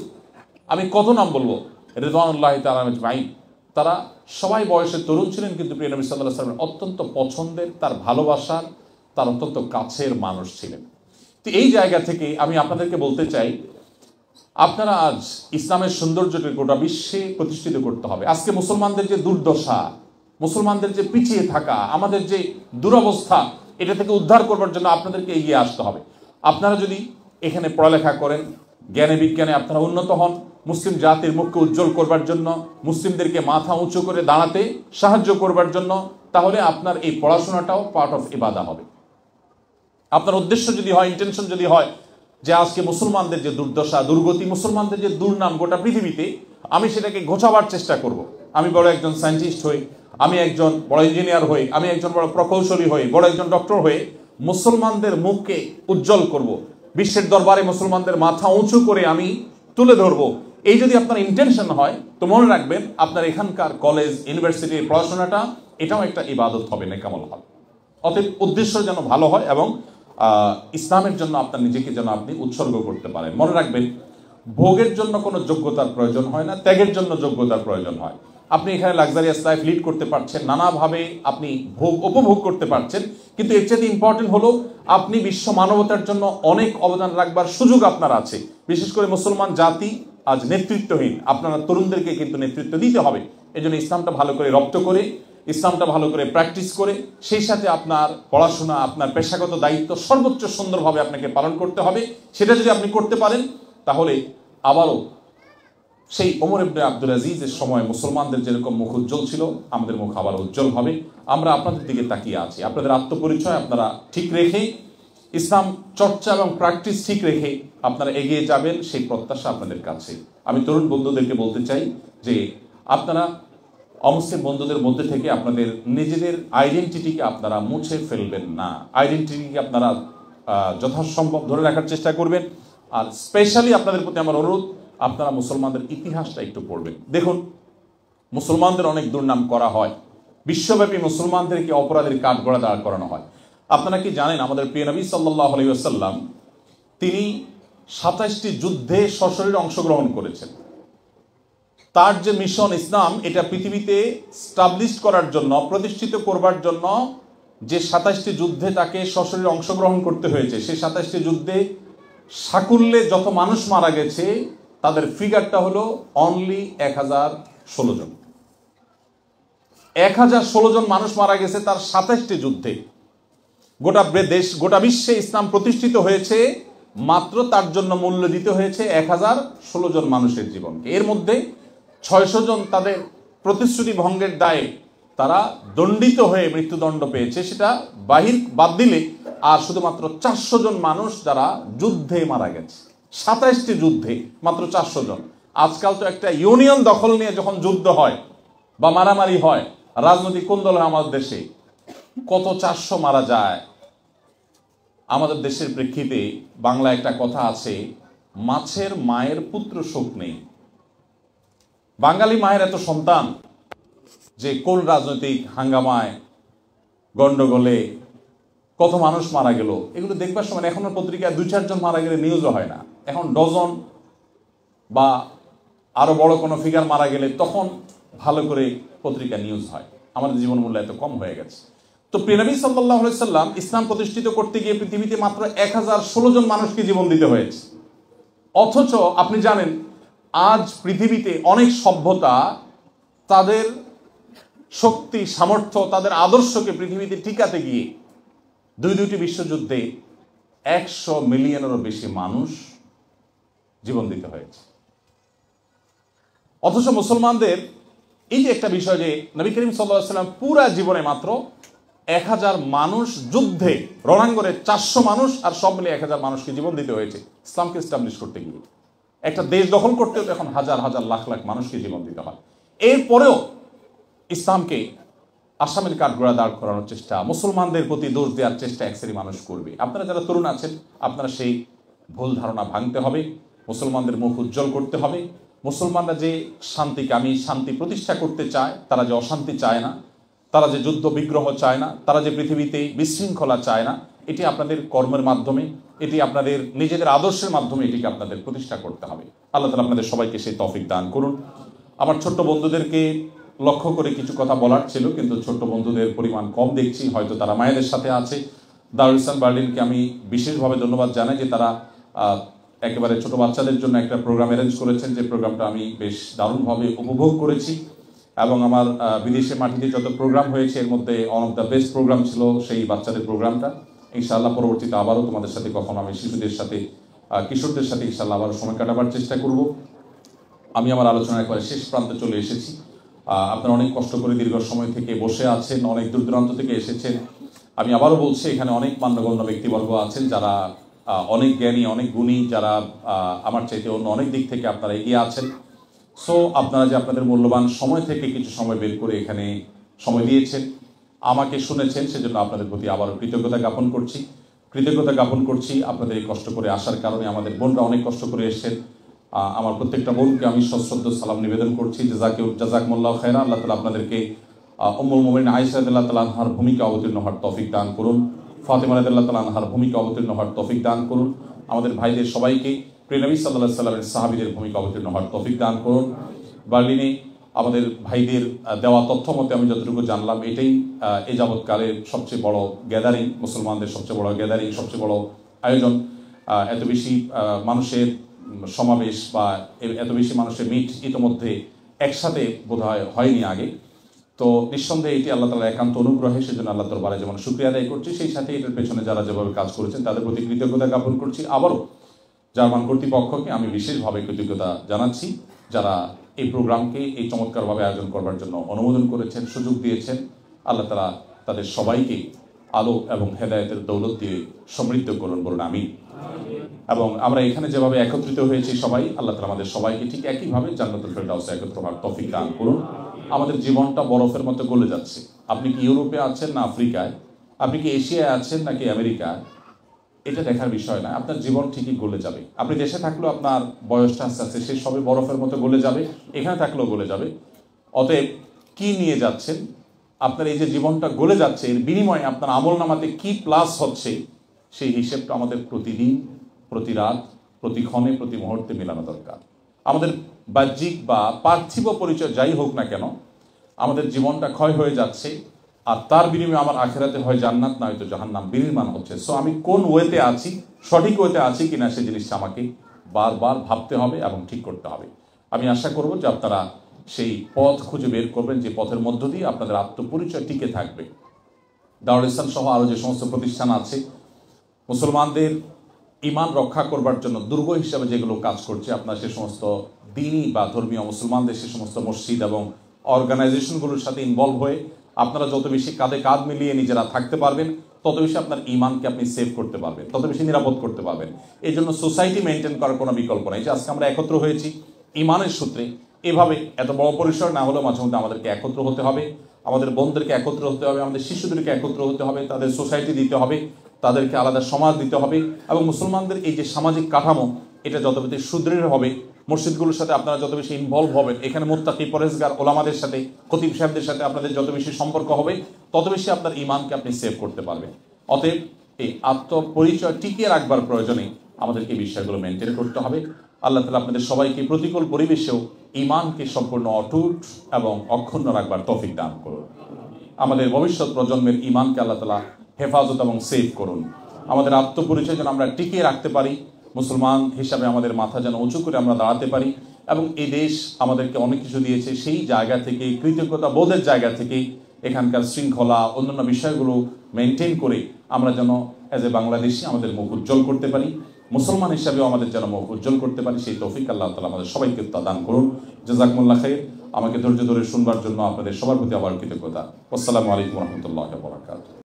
আমি কত নাম বলবো, রিদওয়ানুল্লাহি তাআলা আজমাইন। তারা সবাই বয়সে তরুণ ছিলেন, কিন্তু প্রিয় নবী সাল্লাল্লাহু আলাইহি ওয়াসাল্লামের অত্যন্ত পছন্দের, তার ভালোবাসার, তার অত্যন্ত কাছের মানুষ ছিলেন। তো এই জায়গা থেকে আমি আপনাদেরকে বলতে চাই, আপনারা আজ ইসলামের সৌন্দর্যকে গোটা বিশ্বে প্রতিষ্ঠিত করতে হবে। আজকে মুসলমানদের যে দুর্দশা, মুসলমানদের যে পিছিয়ে থাকা, আমাদের যে দুরবস্থা, এটা থেকে উদ্ধার করবার জন্য আপনাদেরকে এগিয়ে আসতে হবে। আপনারা যদি এখানে পড়ালেখা করেন, জ্ঞানে বিজ্ঞানে আপনারা উন্নত হন, মুসলিম জাতির মুখকে উজ্জ্বল করবার জন্য, মুসলিমদেরকে মাথা উঁচু করে দাঁড়াতে সাহায্য করবার জন্য, তাহলে আপনার এই পড়াশোনাটাও পার্ট অফ ইবাদা হবে। আপনার উদ্দেশ্য যদি হয়, ইন্টেনশন যদি হয় যে আজকে মুসলমানদের যে দুর্দশা, দুর্গতি, মুসলমানদের যে দুর্নাম গোটা পৃথিবীতে, আমি সেটাকে ঘোচাবার চেষ্টা করব। আমি বড় একজন সায়েন্টিস্ট হই, আমি একজন বড় ইঞ্জিনিয়ার হই, আমি একজন বড় প্রকৌশলী হই, বড় একজন ডক্টর হয়ে মুসলমানদের মুখকে উজ্জ্বল করব, বিশ্বের দরবারে মুসলমানদের মাথা উঁচু করে আমি তুলে ধরব। এই যদি আপনার ইন্টেনশন হয়, তো মনে রাখবেন আপনার এখানকার কলেজ ইউনিভার্সিটির পড়াশোনাটা এটাও একটা ইবাদত হবে, নেকামল হবে। অতএব উদ্দেশ্য যেন ভালো হয় এবং ইসলামের জন্য আপনার নিজেকে যেন আপনি উৎসর্গ করতে পারেন। মনে রাখবেন, ভোগের জন্য কোনো যোগ্যতার প্রয়োজন হয় না, ত্যাগের জন্য যোগ্যতার প্রয়োজন হয়। আপনি এখানে লাক্সারিয়াস লাইফ লিড করতে পারছেন, নানাভাবে আপনি ভোগ উপভোগ করতে পারছেন, কিন্তু এর চেয়ে ইম্পর্টেন্ট হলো আপনি বিশ্ব মানবতার জন্য অনেক অবদান রাখবার সুযোগ আপনার আছে। বিশেষ করে মুসলমান জাতি আজ নেতৃত্বহীন, আপনারা তরুণদেরকে কিন্তু নেতৃত্ব দিতে হবে। এই জন্য ইসলামটা ভালো করে রপ্ত করে, ইসলামটা ভালো করে প্র্যাকটিস করে, সেই সাথে আপনার পড়াশোনা, আপনার পেশাগত দায়িত্ব সর্বোচ্চ সুন্দরভাবে আপনাকে পালন করতে হবে। সেটা যদি আপনি করতে পারেন, তাহলে আবারও সেই ওমর ইবনে আব্দুল আজিজের সময় মুসলমানদের যেরকম মুখ উজ্জ্বল ছিল, আমাদের মুখ আবার উজ্জ্বল হবে। আমরা আপনাদের দিকে তাকিয়ে আছি। আপনাদের আত্মপরিচয় আপনারা ঠিক রেখে, ইসলাম চর্চা এবং প্র্যাকটিস ঠিক রেখে আপনারা এগিয়ে যাবেন, সেই প্রত্যাশা আপনাদের কাছে। আমি তরুণ বন্ধুদেরকে বলতে চাই যে আপনারা অমুসলিম বন্ধুদের মধ্যে থেকে আপনাদের নিজেদের আইডেন্টিটিকে আপনারা মুছে ফেলবেন না। আইডেন্টিটিকে আপনারা যথাসম্ভব ধরে রাখার চেষ্টা করবেন। আর স্পেশালি আপনাদের প্রতি আমার অনুরোধ, আপনারা মুসলমানদের ইতিহাসটা একটু পড়বেন। দেখুন, মুসলমানদের অনেক দুর্নাম করা হয়, বিশ্বব্যাপী মুসলমানদেরকে অপরাধের কাঠগড়া দাঁড় করানো হয়। আপনারা কি জানেন, আমাদের প্রিয় নবী সাল্লাল্লাহু আলাইহি ওয়াসাল্লাম তিনি 27টি যুদ্ধে সশরীরে অংশগ্রহণ করেছেন। তার যে মিশন ইসলাম, এটা পৃথিবীতে স্টাবলিশ করার জন্য, প্রতিষ্ঠিত করবার জন্য যে 27টি যুদ্ধে তাকে সশরীরে অংশগ্রহণ করতে হয়েছে, সেই 27টি যুদ্ধে সাকুল্যে যত মানুষ মারা গেছে তাদের ফিগারটা হলো অনলি 1016 জন। 1016 জন মানুষ মারা গেছে তার 27টি যুদ্ধে। গোটা বিশ্বে ইসলাম প্রতিষ্ঠিত হয়েছে, মাত্র তার জন্য মূল্য দিতে হয়েছে 1016 জন মানুষের জীবনকে। এর মধ্যে 600 জন তাদের প্রতিশ্রুতি ভঙ্গের দায়ে তারা দণ্ডিত হয়ে মৃত্যুদণ্ড পেয়েছে, সেটা বাদ দিলে আর শুধুমাত্র 400 জন মানুষ যারা যুদ্ধে মারা গেছে। 27টি যুদ্ধে মাত্র 400 জন। আজকাল তো একটা ইউনিয়ন দখল নিয়ে যখন যুদ্ধ হয় বা মারামারি হয়, রাজনৈতিক কোন্দল হয় আমাদের দেশে, কত 400 মারা যায়। আমাদের দেশের প্রেক্ষিতে বাংলা একটা কথা আছে, মাছের মায়ের পুত্র শোক নেই। বাঙালি মায়ের এত সন্তান যে কোন রাজনৈতিক হাঙ্গামায়, গন্ডগোলে কত মানুষ মারা গেল, এগুলো দেখবার সময় এখনো পত্রিকায় 2-4 জন মারা গেলে নিউজও হয় না। এখন ডজন বা আরো বড় কোনো ফিগার মারা গেলে তখন ভালো করে পত্রিকা নিউজ হয়। আমাদের জীবন মূল্য এত কম হয়ে গেছে। তো প্রিয় নবী সাল্লাল্লাহু আলাইহি সাল্লাম ইসলাম প্রতিষ্ঠিত করতে গিয়ে পৃথিবীতে মাত্র 1016 জন মানুষকে জীবন দিতে হয়েছে। অথচ আপনি জানেন, আজ পৃথিবীতে অনেক সভ্যতা তাদের শক্তি, সামর্থ্য, তাদের আদর্শকে পৃথিবীতে টিকাতে গিয়ে দুটি বিশ্বযুদ্ধে 100 মিলিয়নেরও বেশি মানুষ জীবন দিতে হয়েছে। অথচ মুসলমানদের এই যে একটা বিষয় যে নবী করিম সাল্লাল্লাহু আলাইহি ওয়াসাল্লাম পুরা জীবনে মাত্র 1000 মানুষ যুদ্ধে, রণাঙ্গনে 400 মানুষ, আর সব মিলে 1000 মানুষকে জীবন দিতে হয়েছে ইসলামকে এস্টাবলিশ করতে গিয়ে। একটা দেশ দখল করতে হলে এখন হাজার হাজার লাখ লাখ মানুষকে জীবন দিতে হয়। এরপরেও ইসলামকে আসামের কাঠগড়া দাঁড় করানোর চেষ্টা, মুসলমানদের প্রতি দোষ দেওয়ার চেষ্টা এক শ্রেণী মানুষ করবে। আপনারা যারা তরুণ আছেন, আপনারা সেই ভুল ধারণা ভাঙতে হবে, মুসলমানদের মুখ উজ্জ্বল করতে হবে। মুসলমানরা যে শান্তিকামী, শান্তি প্রতিষ্ঠা করতে চায়, তারা যে অশান্তি চায় না, তারা যে যুদ্ধ বিগ্রহ চায় না, তারা যে পৃথিবীতে বিশৃঙ্খলা চায় না, এটি আপনাদের কর্মের মাধ্যমে, এটি আপনাদের নিজেদের আদর্শের মাধ্যমে এটিকে আপনাদের প্রতিষ্ঠা করতে হবে। আল্লাহ তাআলা আপনাদের সবাইকে সেই তৌফিক দান করুন। আমার ছোট্ট বন্ধুদেরকে লক্ষ্য করে কিছু কথা বলার ছিল, কিন্তু ছোট্ট বন্ধুদের পরিমাণ কম দেখছি, হয়তো তারা মায়েদের সাথে আছে। দারুল ইসলাম বার্লিনকে আমি বিশেষভাবে ধন্যবাদ জানাই যে তারা একেবারে ছোট বাচ্চাদের জন্য একটা প্রোগ্রাম অ্যারেঞ্জ করেছেন, যে প্রোগ্রামটা আমি বেশ দারুণভাবে উপভোগ করেছি। এবং আমার বিদেশের মাটিতে যত প্রোগ্রাম হয়েছে এর মধ্যে one of the best program ছিল সেই বাচ্চাদের প্রোগ্রামটা। ইনশাআল্লাহ পরবর্তীতে আবারও তোমাদের সাথে কখনো আমি শিশুদের সাথে, কিশোরদের সাথে ইনশাআল্লাহ আবারও সময় কাটাবার চেষ্টা করব। আমি আমার আলোচনা একবারে শেষ প্রান্তে চলে এসেছি। আপনারা অনেক কষ্ট করে দীর্ঘ সময় থেকে বসে আছেন, অনেক দূর দূরান্ত থেকে এসেছেন। আমি আবারও বলছি, এখানে অনেক মান্যগণ্য ব্যক্তিবর্গ আছেন যারা অনেক জ্ঞানী, অনেক গুণী, যারা আমার চাইতে অন্য অনেক দিক থেকে আপনারা এগিয়ে আছেন। সো আপনারা যে আপনাদের মূল্যবান সময় থেকে কিছু সময় বের করে এখানে সময় দিয়েছেন, আমাকে শুনেছেন, সেজন্য আপনাদের প্রতি আবারও কৃতজ্ঞতা জ্ঞাপন করছি আপনাদের এই কষ্ট করে আসার কারণে। আমাদের বোনরা অনেক কষ্ট করে এসেছেন। আমার প্রত্যেকটা বোনকে আমি সশ্রদ্ধ সালাম নিবেদন করছি। জাযাকুমুল্লাহু খায়রা। আল্লাহ তাআলা আপনাদেরকে উম্মুল মুমিনিন আয়েশা রাদিয়াল্লাহু তাআলা আনহার ভূমিকা অবতীর্ণ হওয়ার তৌফিক দান করুন, ফাতেমা রাদিয়াল্লাহু তাআলা আনহার ভূমিকা অবতীর্ণ হওয়ার তৌফিক দান করুন। আমাদের ভাইদের সবাইকে প্রিয় নবী সাল্লাল্লাহু আলাইহি সাল্লামের সাহাবীদের ভূমিকা অবতীর্ণ হওয়ার তৌফিক দান করুন। বার্লিনে আমাদের ভাইদের দেওয়া তথ্য মতে আমি যতটুকু জানলাম, এটাই এ যাবৎকালের সবচেয়ে বড় গ্যাদারিং, মুসলমানদের সবচেয়ে বড় গ্যাদারিং, সবচেয়ে বড় আয়োজন। এত বেশি মানুষের সমাবেশ বা এত বেশি মানুষের মিট ইতিমধ্যে একসাথে বোধহয় হয়নি আগে। তো নিঃসন্দেহে এটি আল্লাহ তাআলার একান্ত অনুগ্রহে, সেজন্য আল্লাহ দরবারে যেমন শুকরিয়া আদায় করছি, সেই সাথে এটার পেছনে যারা যেভাবে কাজ করেছেন তাদের প্রতি কৃতজ্ঞতা জ্ঞাপন করছি। আবারও জার্মান কর্তৃপক্ষকে আমি বিশেষভাবে কৃতজ্ঞতা জানাচ্ছি, যারা এই প্রোগ্রামকে এই চমৎকারভাবে আয়োজন করবার জন্য অনুমোদন করেছেন, সুযোগ দিয়েছেন। আল্লাহ তাআলা তাদের সবাইকে আলো এবং হেদায়েতের দৌলত দিয়ে সমৃদ্ধ করুন, বলুন আমিন। এবং আমরা এখানে যেভাবে একত্রিত হয়েছি সবাই, আল্লাহ তাআলা আমাদের সবাইকে ঠিক একইভাবে জান্নাতুল ফেরদাউসে একত্র হওয়ার তৌফিক দান করুন। আমাদের জীবনটা বরফের মতো গলে যাচ্ছে। আপনি কি ইউরোপে আছেন না আফ্রিকায়, আপনি কি এশিয়ায় আছেন নাকি আমেরিকায়, এটা দেখার বিষয় না। আপনার জীবন ঠিকই গলে যাবে। আপনি দেশে থাকলেও আপনার বয়সটা আস্তে আস্তে সে সবে বরফের মতো গলে যাবে, এখানে থাকলেও গলে যাবে। অতএব কি নিয়ে যাচ্ছেন, আপনার এই যে জীবনটা গলে যাচ্ছে, এর বিনিময়ে আপনার আমলনামাতে কি প্লাস হচ্ছে, সেই হিসেবটা আমাদের প্রতিদিন, প্রতি রাত, প্রতি ক্ষণে, প্রতি মুহূর্তে মেলানো দরকার। আমাদের বাহ্যিক বা পার্থিব পরিচয় যাই হোক না কেন, আমাদের জীবনটা ক্ষয় হয়ে যাচ্ছে, আর তার বিনিময়ে আমার আখেরাতে হয় জান্নাত, না হয়তো জাহান্নাম বিনির্মাণ হচ্ছে। সো আমি কোন ওয়েতে আছি, সঠিক ওয়েতে আছি কিনা, সেই জিনিসটা আমাকে বারবার ভাবতে হবে এবং ঠিক করতে হবে। আমি আশা করব যে আপনারা সেই পথ খুঁজে বের করবেন, যে পথের মধ্য দিয়ে আপনাদের আত্মপরিচয় টিকে থাকবে। দারুল ইসলাম সহ আরও যে সমস্ত প্রতিষ্ঠান আছে, মুসলমানদের ঈমান রক্ষা করবার জন্য দুর্গ হিসাবে যেগুলো কাজ করছে, আপনার সে সমস্ত দ্বীনি বা ধর্মীয় মুসলমানদের সে সমস্ত মসজিদ এবং অর্গানাইজেশনগুলোর সাথে ইনভলভ হয়ে আপনারা যত বেশি কাঁধে কাঁধ মিলিয়ে নিজেরা থাকতে পারবেন, তত বেশি আপনার ঈমানকে আপনি সেভ করতে পারবেন, তত বেশি নিরাপদ করতে পারবেন। এই জন্য সোসাইটি মেনটেন করার কোনো বিকল্প নেই। যে আজকে আমরা একত্র হয়েছি ঈমানের সূত্রে, এভাবে এত বড় পরিসর না হলেও মাঝে মধ্যে আমাদেরকে একত্র হতে হবে, আমাদের বোনদেরকে একত্র হতে হবে, আমাদের শিশুদেরকে একত্র হতে হবে, তাদের সোসাইটি দিতে হবে, তাদেরকে আলাদা সমাজ দিতে হবে। এবং মুসলমানদের এই যে সামাজিক কাঠামো, এটা যত বেশি সুদৃঢ় হবে, মসজিদগুলোর সাথে আপনারা যত বেশি ইনভলভ হবেন, এখানে মুত্তাকি পরেজগার ওলামাদের সাথে, খতিব সাহেবদের সাথে আপনাদের যত বেশি সম্পর্ক হবে, তত বেশি আপনার ঈমানকে আপনি সেভ করতে পারবেন। অতএব এই আত্মপরিচয় টিকিয়ে রাখবার প্রয়োজনে আমাদেরকে এই বিষয়গুলো মেনটেন করতে হবে। আল্লাহ তাআলা আপনাদের সবাইকে প্রতিকূল পরিবেশেও ঈমানকে সম্পূর্ণ অটুট এবং অক্ষুণ্ণ রাখবার তৌফিক দান করুন। আমাদের ভবিষ্যৎ প্রজন্মের ঈমানকে আল্লাহ তাআলা হেফাজত এবং সেভ করুন। আমাদের আত্মপরিচয় যেন আমরা টিকিয়ে রাখতে পারি, মুসলমান হিসাবে আমাদের মাথা যেন উঁচু করে আমরা দাঁড়াতে পারি, এবং এই দেশ আমাদেরকে অনেক কিছু দিয়েছে, সেই জায়গা থেকে, কৃতজ্ঞতা বোধের জায়গা থেকে এখানকার শৃঙ্খলা, অন্যান্য বিষয়গুলো মেনটেন করে আমরা যেন অ্যাজ এ বাংলাদেশি আমাদের মুখ উজ্জ্বল করতে পারি, মুসলমান হিসাবেও আমাদের যেন মুখ উজ্জ্বল করতে পারি, সেই তৌফিক আল্লাহ তাআলা আমাদের সবাইকে দান করুন। জাযাকুমুল্লাহ খাইর। আমাকে ধৈর্য ধরে শুনবার জন্য আপনাদের সবার প্রতি আবার কৃতজ্ঞতা। আসসালামু আলাইকুম ওয়া রাহমাতুল্লাহি ওয়া বারাকাতুহু।